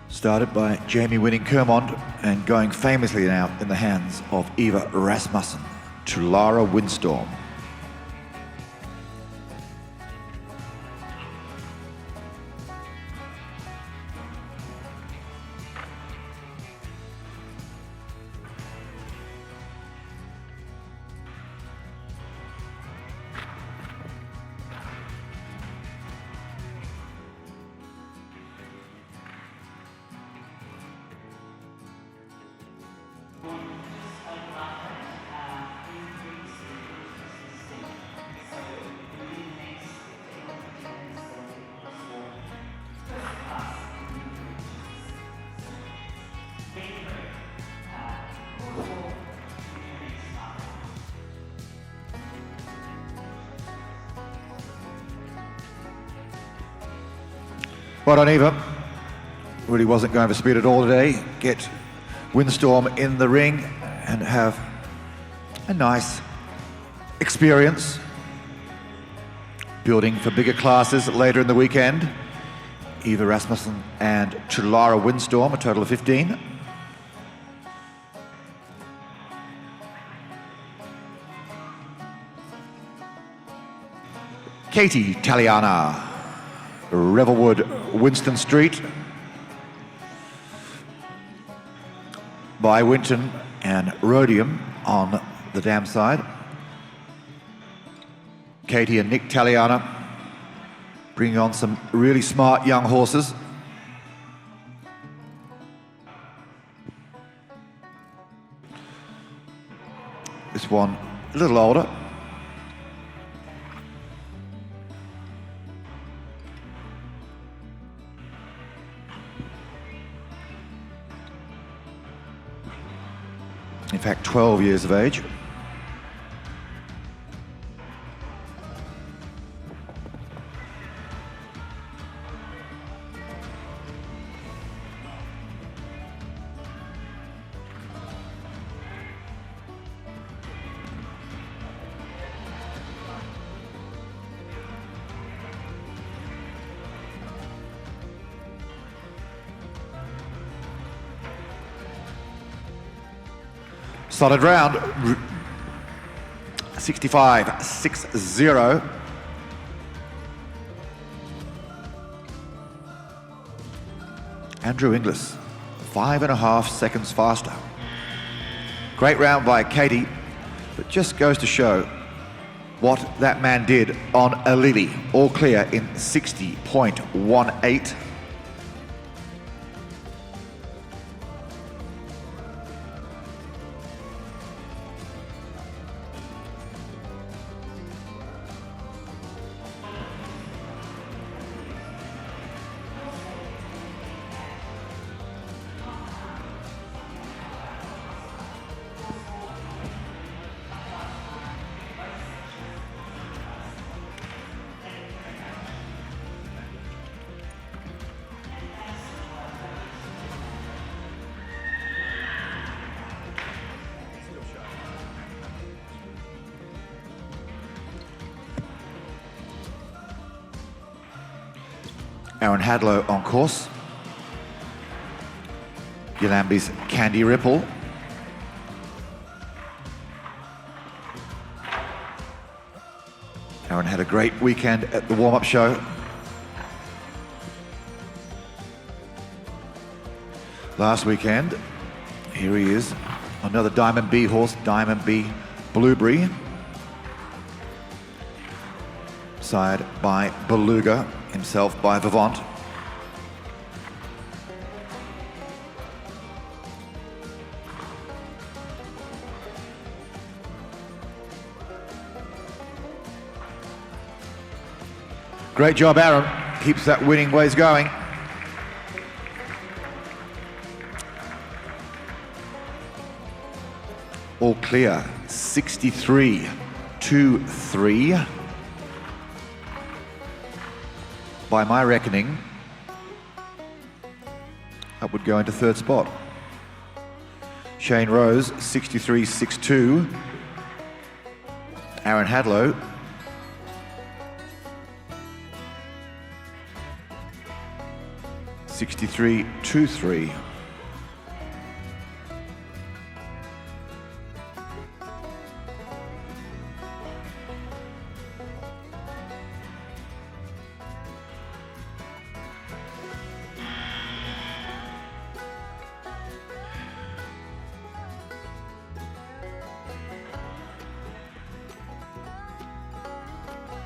Started by Jamie winning Kermond and going famously now in the hands of Eva Rasmussen. Tulara Windstorm. Waratah really wasn't going for speed at all today. Get Windstorm in the ring and have a nice experience building for bigger classes later in the weekend. Eva Rasmussen and Chulara Windstorm, a total of 15. Katie Taliana, Revelwood, Winston Street. By Winton and Rhodium on the dam side. Katie and Nick Taliana bringing on some really smart young horses. This one a little older. In fact, 12 years of age. Solid round, 65-6-0. Andrew Inglis, 5.5 seconds faster. Great round by Katie, but just goes to show what that man did on a Lily, all clear in 60.18. Aaron Hadlow on course. Yalambi's Candy Ripple. Aaron had a great weekend at the warm-up show. Last weekend, here he is, another Diamond B horse, Diamond B Blueberry. Sired by Beluga, himself by Vivant. Great job, Aaron. Keeps that winning ways going. All clear, 63-2-3. By my reckoning, that would go into third spot. Shane Rose, 63-6-2. Aaron Hadlow, 63-2-3.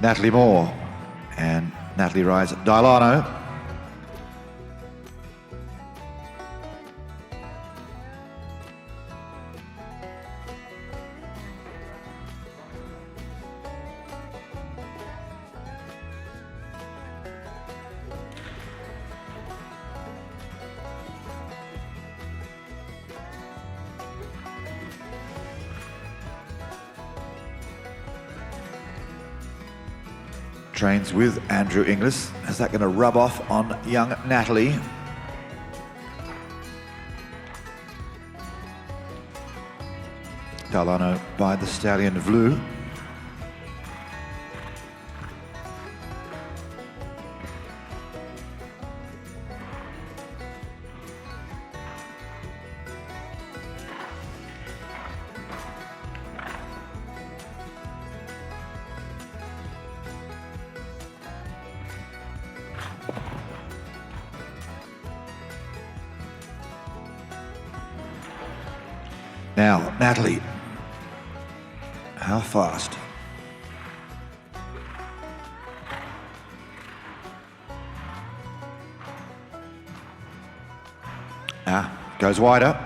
Natalie Moore and Natalie rides Dilano. trains with Andrew Inglis. Is that going to rub off on young Natalie? Dalano by the stallion Vlu. Now, Natalie, how fast? Goes wider.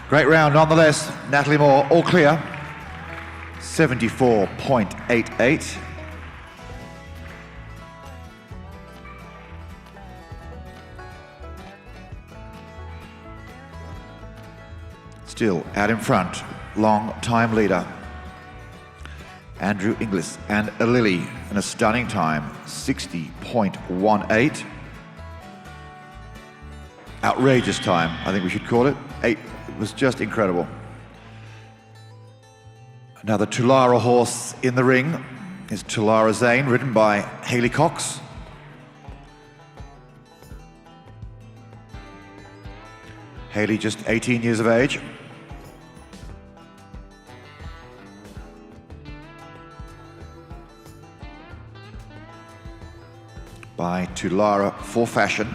Great round nonetheless. Natalie Moore, all clear. 74.88. Still out in front, long time leader. Andrew Inglis and a Lily in a stunning time, 60.18. Outrageous time, I think we should call it. It was just incredible. Now the Tulara horse in the ring is Tulara Zane, ridden by Hayley Cox. Hayley just 18 years of age. By Tulara for Fashion.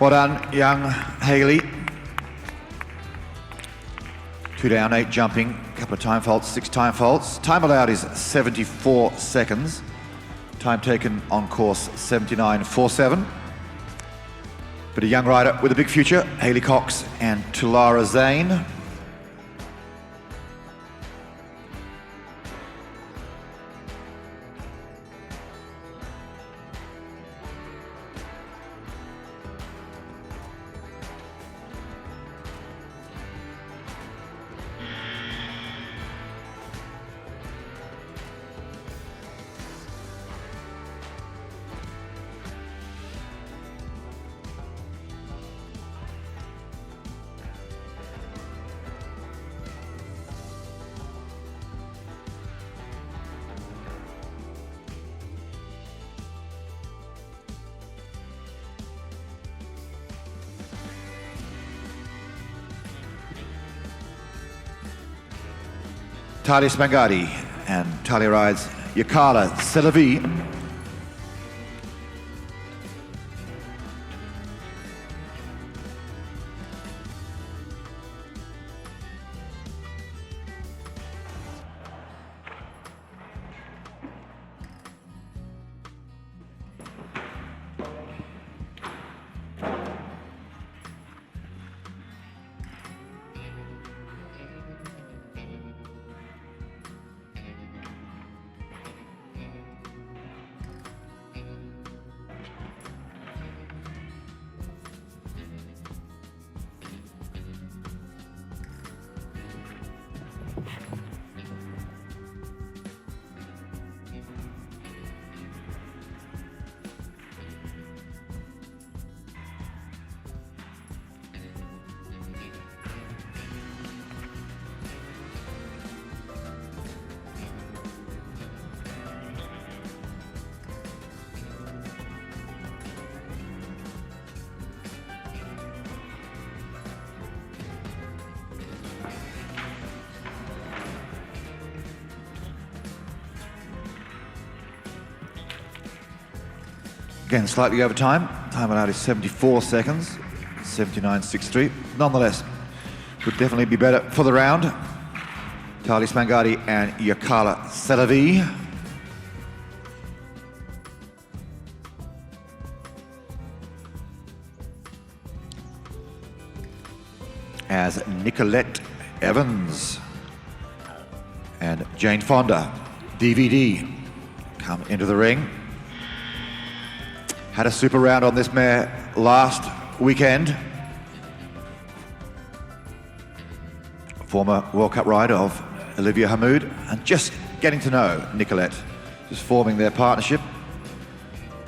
Well done, young Hayley. 2 down, 8 jumping, a couple of time faults, 6 time faults. Time allowed is 74 seconds. Time taken on course 79.47. But a young rider with a big future, Hayley Cox and Tulara Zane. Talia Spangati and Talia rides Yakala Selavi. Again, slightly over time. Time allowed is 74 seconds, 79.63. Nonetheless, could definitely be better for the round. Tali Spangati and Yakala Selavi. As Nicolette Evans and Jane Fonda, DVD, come into the ring. Had a super round on this mare last weekend. Former World Cup rider of Olivia Hamoud, and just getting to know Nicolette, just forming their partnership.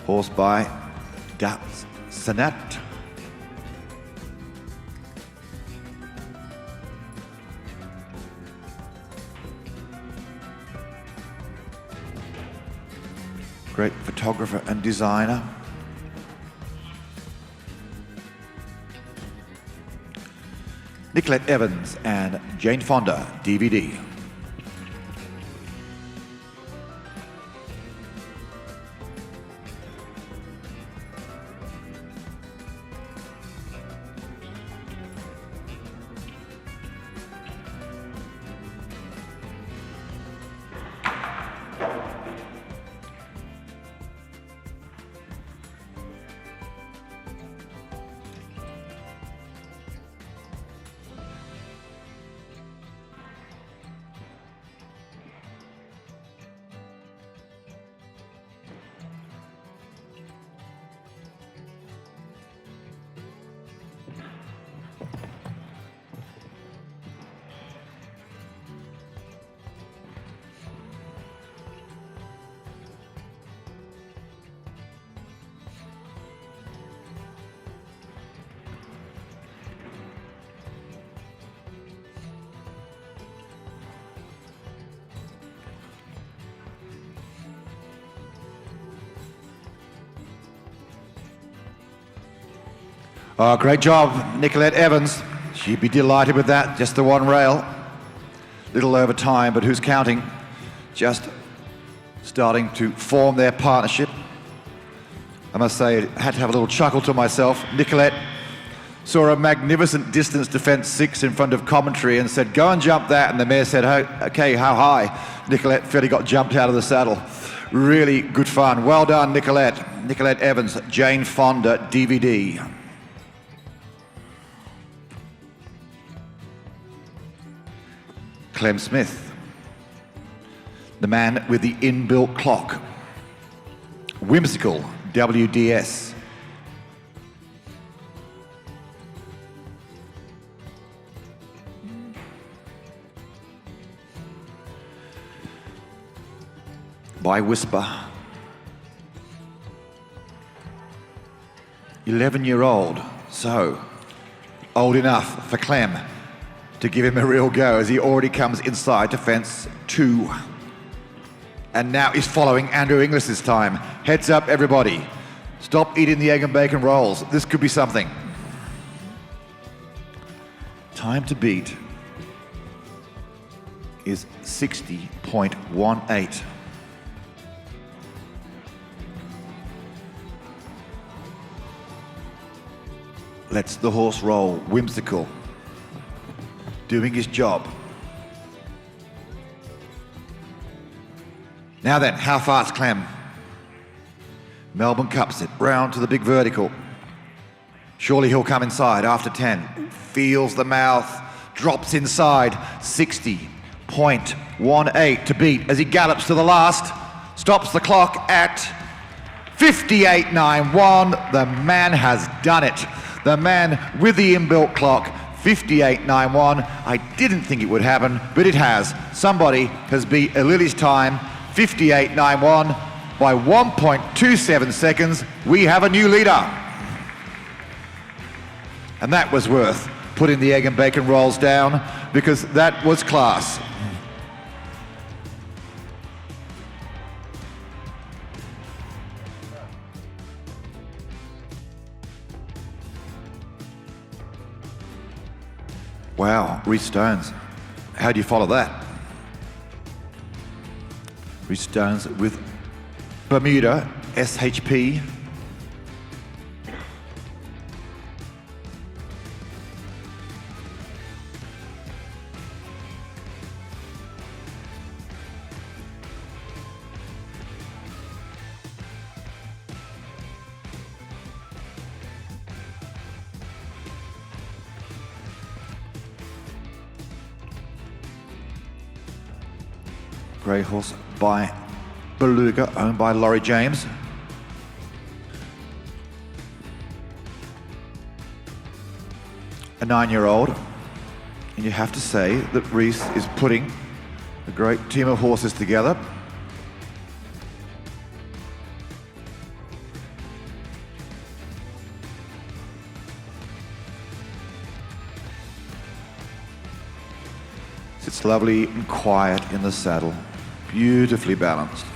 Horsed by Dat Sanat. Great photographer and designer. Nicolette Evans and Jane Fonda, DVD. Oh, great job, Nicolette Evans. She'd be delighted with that, just the one rail. Little over time, but who's counting? Just starting to form their partnership. I must say, I had to have a little chuckle to myself. Nicolette saw a magnificent distance defense 6 in front of commentary and said, go and jump that. And the mare said, oh, okay, how high? Nicolette fairly got jumped out of the saddle. Really good fun. Well done, Nicolette. Nicolette Evans, Jane Fonda, DVD. Clem Smith, the man with the inbuilt clock. Whimsical, WDS. By Whisper. 11-year-old, so old enough for Clem to give him a real go as he already comes inside to fence 2. And now he's following Andrew Inglis this time. Heads up, everybody. Stop eating the egg and bacon rolls. This could be something. Time to beat is 60.18. Lets the horse roll. Whimsical. Doing his job. Now then, how fast, Clem? Melbourne cups it, round to the big vertical. Surely he'll come inside after 10. Feels the mouth, drops inside. 60.18 to beat as he gallops to the last. Stops the clock at 58.91. The man has done it. The man with the inbuilt clock. 58.91. I didn't think it would happen, but it has. Somebody has beat Lily's time, 58.91, by 1.27 seconds. We have a new leader. And that was worth putting the egg and bacon rolls down, because that was class. Wow, Reece Stones. How do you follow that? Reece Stones with Bermuda, SHP, Grey horse by Beluga, owned by Laurie James. A 9-year-old. And you have to say that Reese is putting a great team of horses together. Sits lovely and quiet in the saddle, beautifully balanced.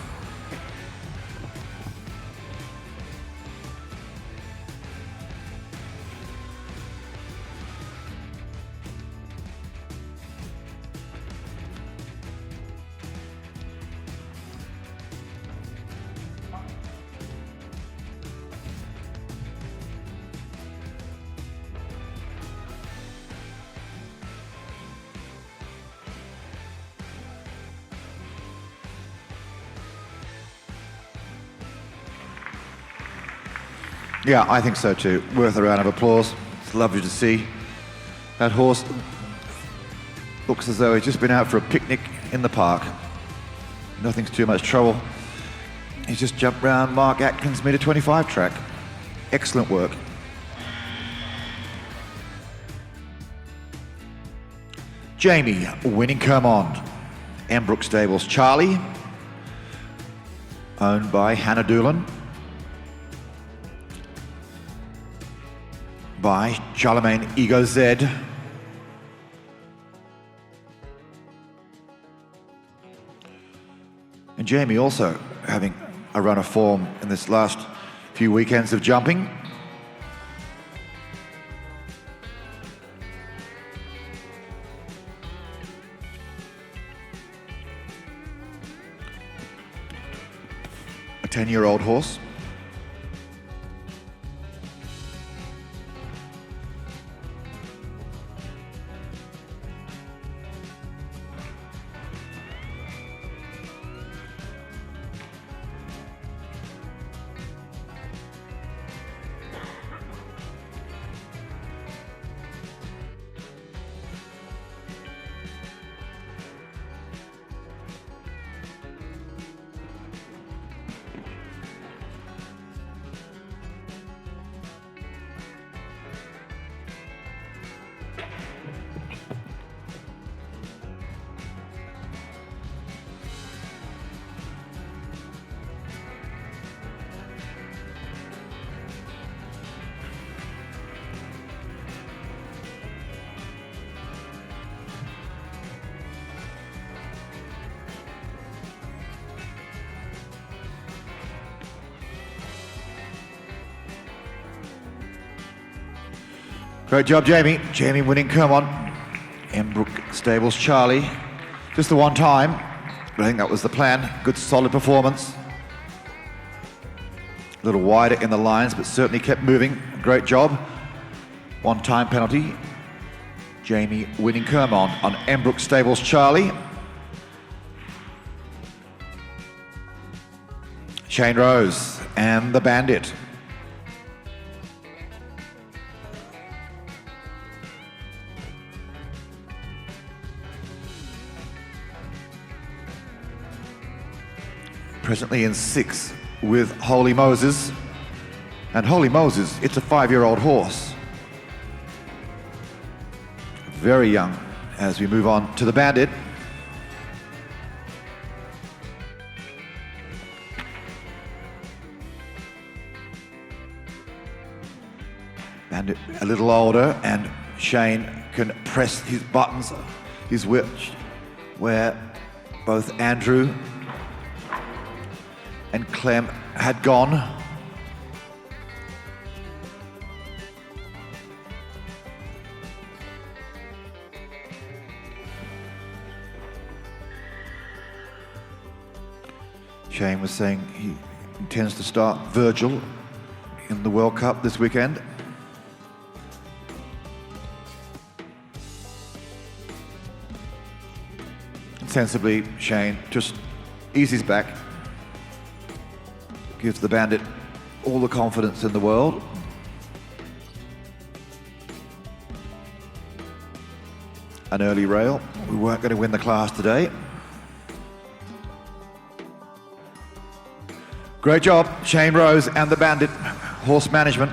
Yeah, I think so too. Worth a round of applause. It's lovely to see. That horse looks as though he's just been out for a picnic in the park. Nothing's too much trouble. He's just jumped round Mark Atkins' metre 25 track. Excellent work. Jamie winning Kermond. Embrook Stables Charlie, owned by Hannah Doolan. By Charlemagne Ego Z. And Jamie also having a run of form in this last few weekends of jumping. A 10-year-old horse. Great job, Jamie. Jamie winning Kermond. Embrook Stables Charlie. Just the one time, but I think that was the plan. Good solid performance. A little wider in the lines, but certainly kept moving. Great job. One time penalty. Jamie winning Kermond on Embrook Stables Charlie. Shane Rose and the Bandit. Presently in 6 with Holy Moses. And Holy Moses, it's a 5-year-old horse. Very young as we move on to the Bandit. Bandit a little older, and Shane can press his buttons, his whip, where both Andrew and Clem had gone. Shane was saying he intends to start Virgil in the World Cup this weekend. And sensibly, Shane just eases back, gives the Bandit all the confidence in the world. An early rail. We weren't going to win the class today. Great job, Shane Rose and the Bandit horse management.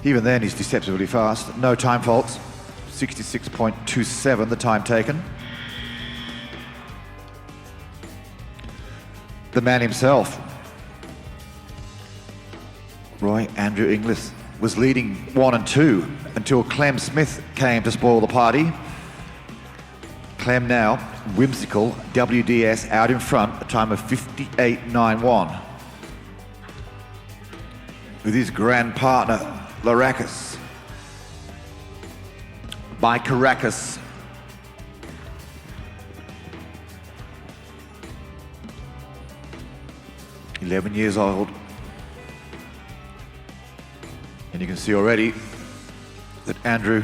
Even then, he's deceptively fast. No time faults. 66.27, the time taken. The man himself, Roy Andrew Inglis, was leading 1 and 2 until Clem Smith came to spoil the party. Clem now, whimsical, WDS out in front, a time of 58.91. With his grand partner, Laracus. By Caracas. "11 years old. And you can see already that Andrew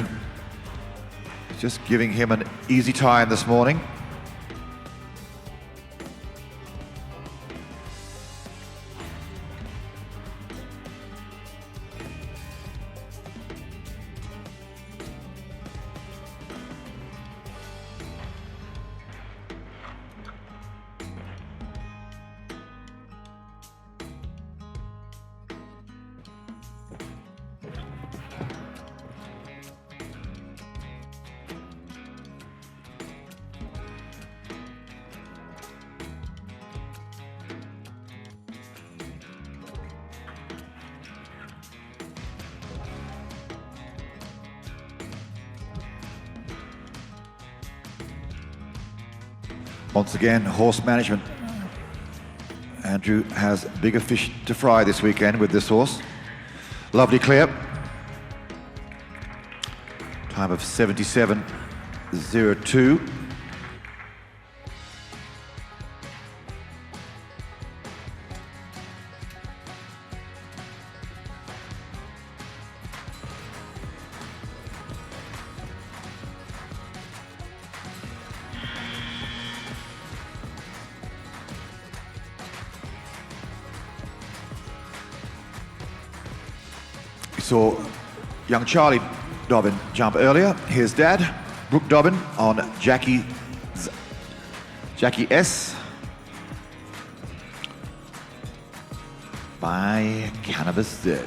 is just giving him an easy time this morning. Once again, horse management. Andrew has bigger fish to fry this weekend with this horse. Lovely clear. Time of 77.02. Saw young Charlie Dobbin jump earlier. Here's Dad, Brooke Dobbin on Jackie S. by Cannabis Z.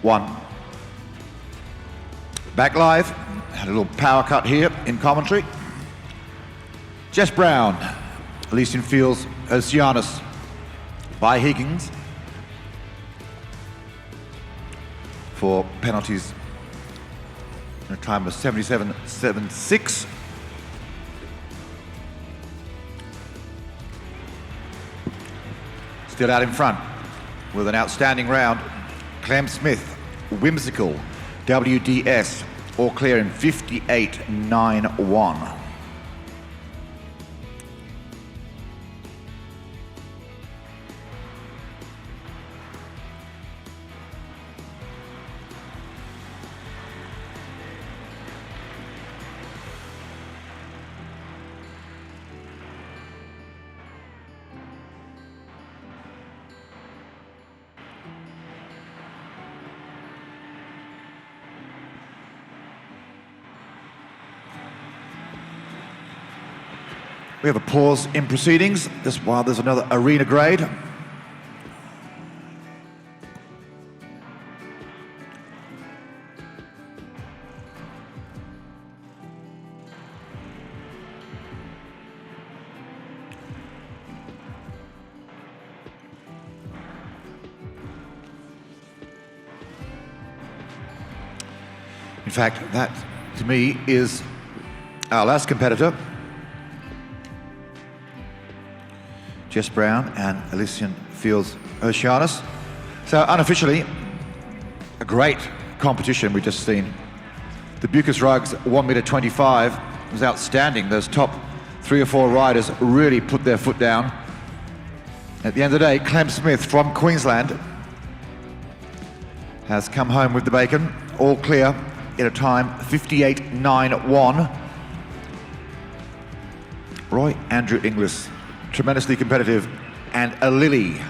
1. Back live, had a little power cut here in commentary. Jess Brown, Elysian Fields, Oceanus by Higgins for penalties in a time of 77.76. Still out in front with an outstanding round. Clem Smith, Whimsical, WDS, all clear in 58.91. We have a pause in proceedings, just while there's another arena grade. In fact, that, to me, is our last competitor. Jess Brown and Elysian Fields Oceanus. So unofficially, a great competition we've just seen. The Bucas rugs 1.25 meter was outstanding. Those top 3 or 4 riders really put their foot down. At the end of the day, Clem Smith from Queensland has come home with the bacon, all clear in a time 58.91. Roy Andrew Inglis, tremendously competitive, and a Lily,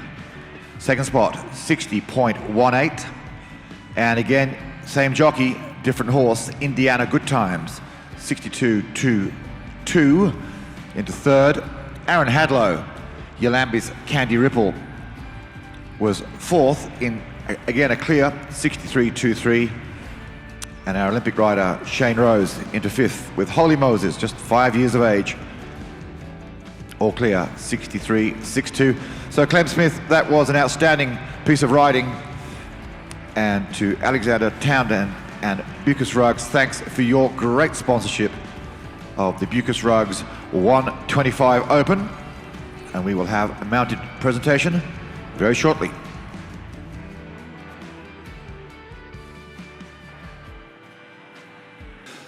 second spot, 60.18. And again, same jockey, different horse, Indiana Good Times, 62.22. Into third, Aaron Hadlow, Yolambi's Candy Ripple, was fourth in, again, a clear 63.23. And our Olympic rider, Shane Rose, into fifth with Holy Moses, just 5 years of age. All clear, 63.62. So Clem Smith, that was an outstanding piece of riding. And to Alexander Townsend and Bucas Rugs, thanks for your great sponsorship of the Bucas Rugs 125 Open. And we will have a mounted presentation very shortly.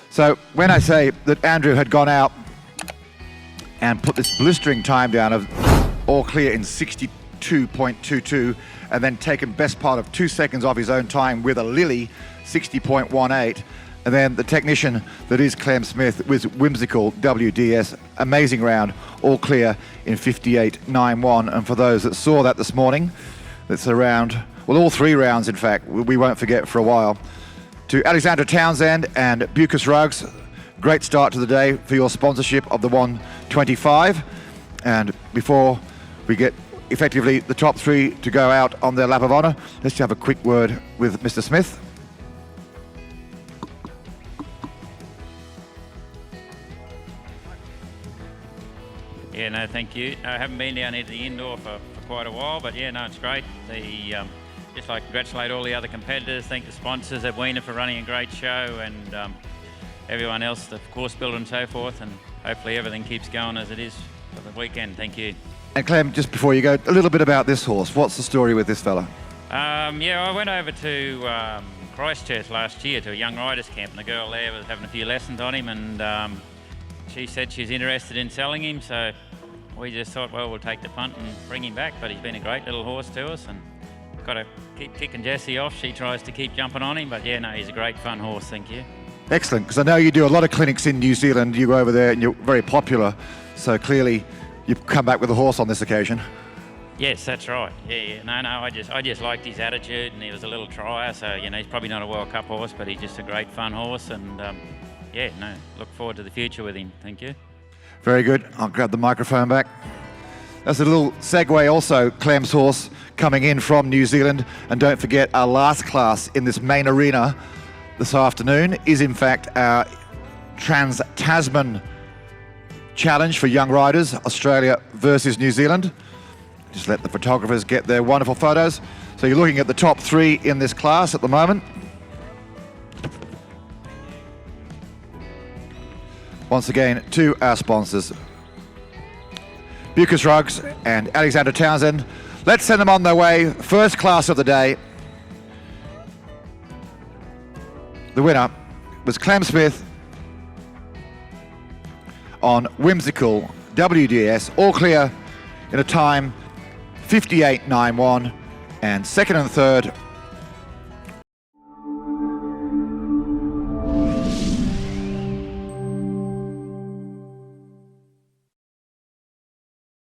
So when I say that Andrew had gone out and put this blistering time down of all clear in 62.22 and then taken best part of 2 seconds off his own time with a Lily, 60.18. And then the technician that is Clem Smith with Whimsical WDS, amazing round, all clear in 58.91. And for those that saw that this morning, that's a round, well, all 3 rounds, in fact, we won't forget for a while. To Alexandra Townsend and Bucas Rugs, great start to the day for your sponsorship of the 125. And before we get effectively the top 3 to go out on their lap of honour, let's have a quick word with Mr. Smith. Yeah, no, thank you. I haven't been down here to the indoor for quite a while, but yeah, no, it's great. Just like to congratulate all the other competitors, thank the sponsors at Wiener for running a great show, and everyone else, the course builder and so forth, and hopefully everything keeps going as it is for the weekend. Thank you. And Clem, just before you go, a little bit about this horse. What's the story with this fella? Yeah, I went over to Christchurch last year to a young riders camp, and the girl there was having a few lessons on him, and she said she's interested in selling him, so we just thought, well, we'll take the punt and bring him back. But he's been a great little horse to us, and got to keep kicking Jessie off. She tries to keep jumping on him, but yeah, no, he's a great fun horse. Thank you. Excellent, because I know you do a lot of clinics in New Zealand. You go over there and you're very popular, so clearly you've come back with a horse on this occasion. Yes, that's right. Yeah. No, I just liked his attitude, and he was a little trier, so you know he's probably not a World Cup horse, but he's just a great fun horse, and yeah, no, look forward to the future with him. Thank you. Very good. I'll grab the microphone back. That's a little segue also, Clem's horse coming in from New Zealand. And don't forget, our last class in this main arena this afternoon is in fact our Trans-Tasman Challenge for young riders, Australia versus New Zealand. Just let the photographers get their wonderful photos. So you're looking at the top 3 in this class at the moment. Once again, to our sponsors, Bucas Rugs and Alexander Townsend. Let's send them on their way. First class of the day. The winner was Clem Smith on Whimsical WDS, all clear in a time 58.91, and second and third